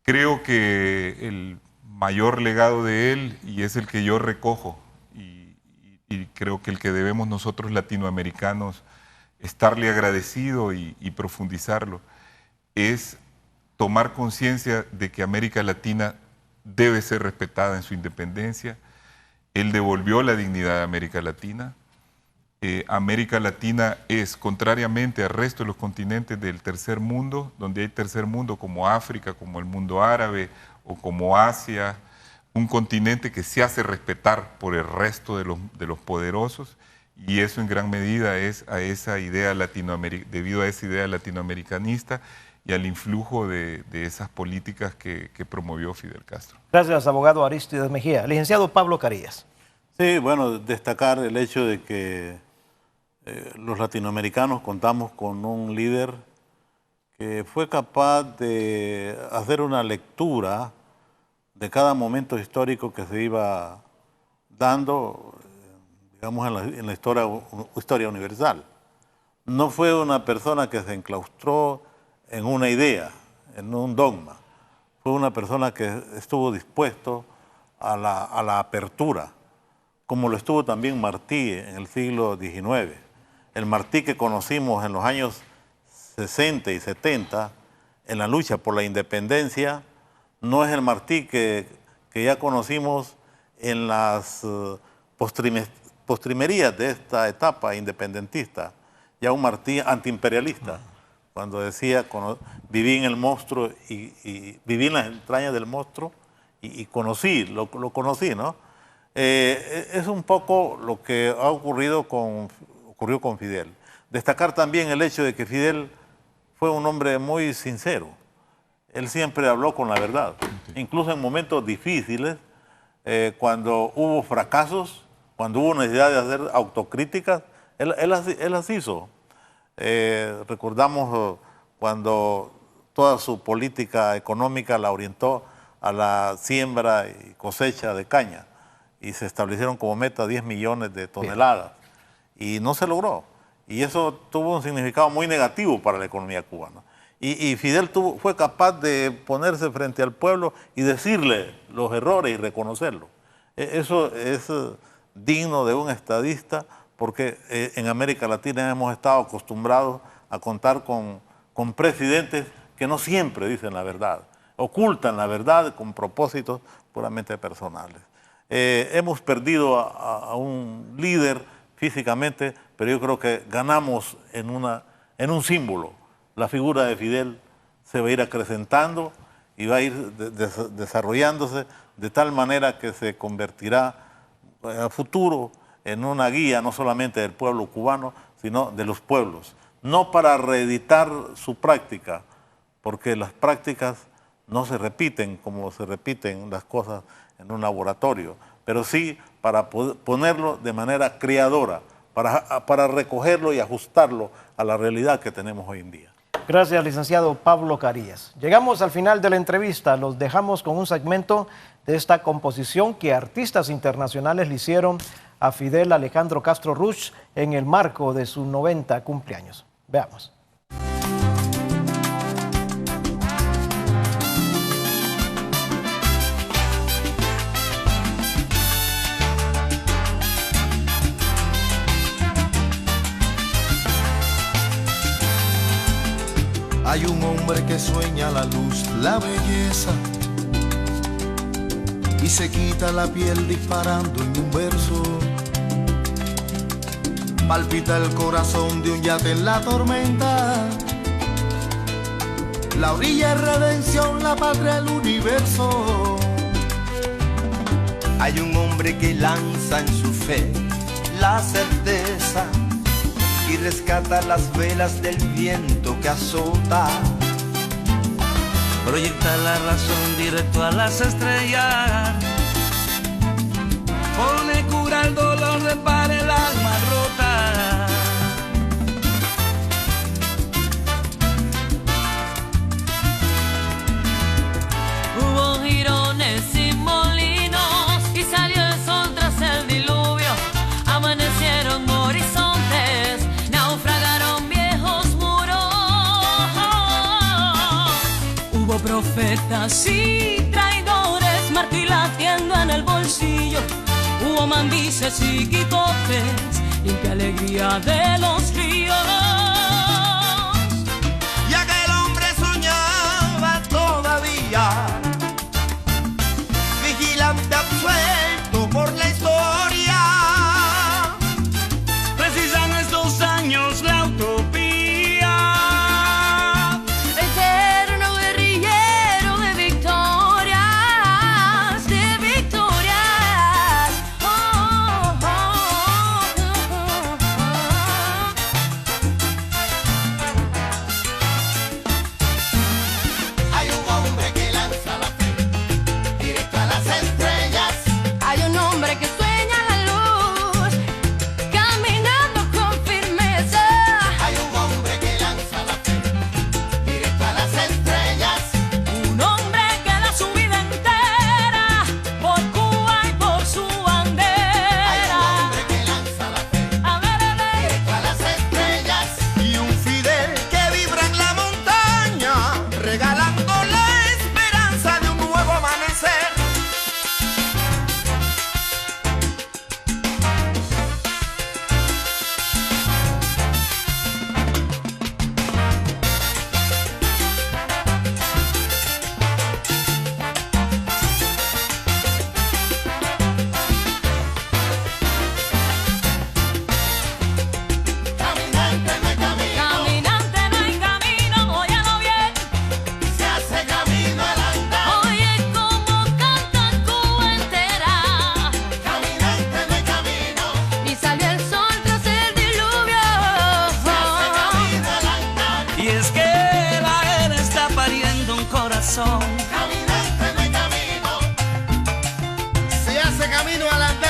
Creo que el mayor legado de él, y es el que yo recojo, y creo que el que debemos nosotros latinoamericanos estarle agradecido y profundizarlo, es tomar conciencia de que América Latina debe ser respetada en su independencia. Él devolvió la dignidad de América Latina. América Latina es, contrariamente al resto de los continentes del tercer mundo, donde hay tercer mundo como África, como el mundo árabe o como Asia, un continente que se hace respetar por el resto de los poderosos, y eso en gran medida es debido a esa idea latinoamericanista y al influjo de esas políticas que promovió Fidel Castro. Gracias, abogado Aristides Mejía. Licenciado Pablo Carías. Sí, bueno, destacar el hecho de que los latinoamericanos contamos con un líder que fue capaz de hacer una lectura de cada momento histórico que se iba dando, digamos, en la historia universal. No fue una persona que se enclaustró en una idea, en un dogma. Fue una persona que estuvo dispuesto a la apertura, como lo estuvo también Martí en el siglo XIX. El Martí que conocimos en los años 60 y 70, en la lucha por la independencia, no es el Martí que ya conocimos en las postrimerías de esta etapa independentista, ya un Martí antiimperialista, cuando decía, viví en el monstruo y viví en las entrañas del monstruo y lo conocí, ¿no? Es un poco lo que ha ocurrió con Fidel. Destacar también el hecho de que Fidel fue un hombre muy sincero. Él siempre habló con la verdad, incluso en momentos difíciles, cuando hubo fracasos, cuando hubo necesidad de hacer autocríticas, él las hizo. Recordamos cuando toda su política económica la orientó a la siembra y cosecha de caña, y se establecieron como meta 10 millones de toneladas. Y no se logró. Y eso tuvo un significado muy negativo para la economía cubana. Y Fidel fue capaz de ponerse frente al pueblo y decirle los errores y reconocerlos. Eso es digno de un estadista, porque en América Latina hemos estado acostumbrados a contar con presidentes que no siempre dicen la verdad, ocultan la verdad con propósitos puramente personales. Hemos perdido a un líder físicamente, pero yo creo que ganamos en un símbolo. La figura de Fidel se va a ir acrecentando y va a ir desarrollándose de tal manera que se convertirá a futuro en una guía no solamente del pueblo cubano, sino de los pueblos. No para reeditar su práctica, porque las prácticas no se repiten como se repiten las cosas en un laboratorio, pero sí para ponerlo de manera creadora, para recogerlo y ajustarlo a la realidad que tenemos hoy en día. Gracias, licenciado Pablo Carías. Llegamos al final de la entrevista. Los dejamos con un segmento de esta composición que artistas internacionales le hicieron a Fidel Alejandro Castro Ruz en el marco de su 90 cumpleaños. Veamos. Hay un hombre que sueña la luz, la belleza, y se quita la piel disparando en un verso. Palpita el corazón de un yate en la tormenta. La orilla es redención, la patria el universo. Hay un hombre que lanza en su fe la certeza y rescata las velas del viento que azota. Proyecta la razón directo a las estrellas. Pone cura al dolor, repara el alma rota. Hubo girones y molinos y salió el sol tras el diluvio. Amanecieron horizontes, naufragaron viejos muros. Hubo profetas y traidores, Martí latiendo en el bolsillo. Hubo mambises y quijotes, limpia alegría de los ríos. Y aquel hombre soñaba todavía, vigilante absuelto por la historia. Precisan estos años la utopía. Eterno guerrillero de victorias, de victorias. Oh, oh, oh, oh, oh. Hay un hombre que lanza la fe directo a las estrellas. Hay un hombre que sueña la luz, caminando con firmeza. Hay un hombre que lanza la fe directo a las estrellas. Un hombre que da su vida entera por Cuba y por su bandera. Hay un hombre que lanza la fe A ver, directo a las estrellas. Y un Fidel que vibra en la montaña, regalando la esperanza de un nuevo amanecer. Caminante no hay camino, caminante no hay camino, óyalo bien. se hace camino al andar. Oye cómo canta Cuba entera. Caminante no hay camino, Y salió el sol tras el diluvio. se hace camino al andar. Y es que la era está pariendo un corazón. Caminante no hay camino, Se hace camino al andar.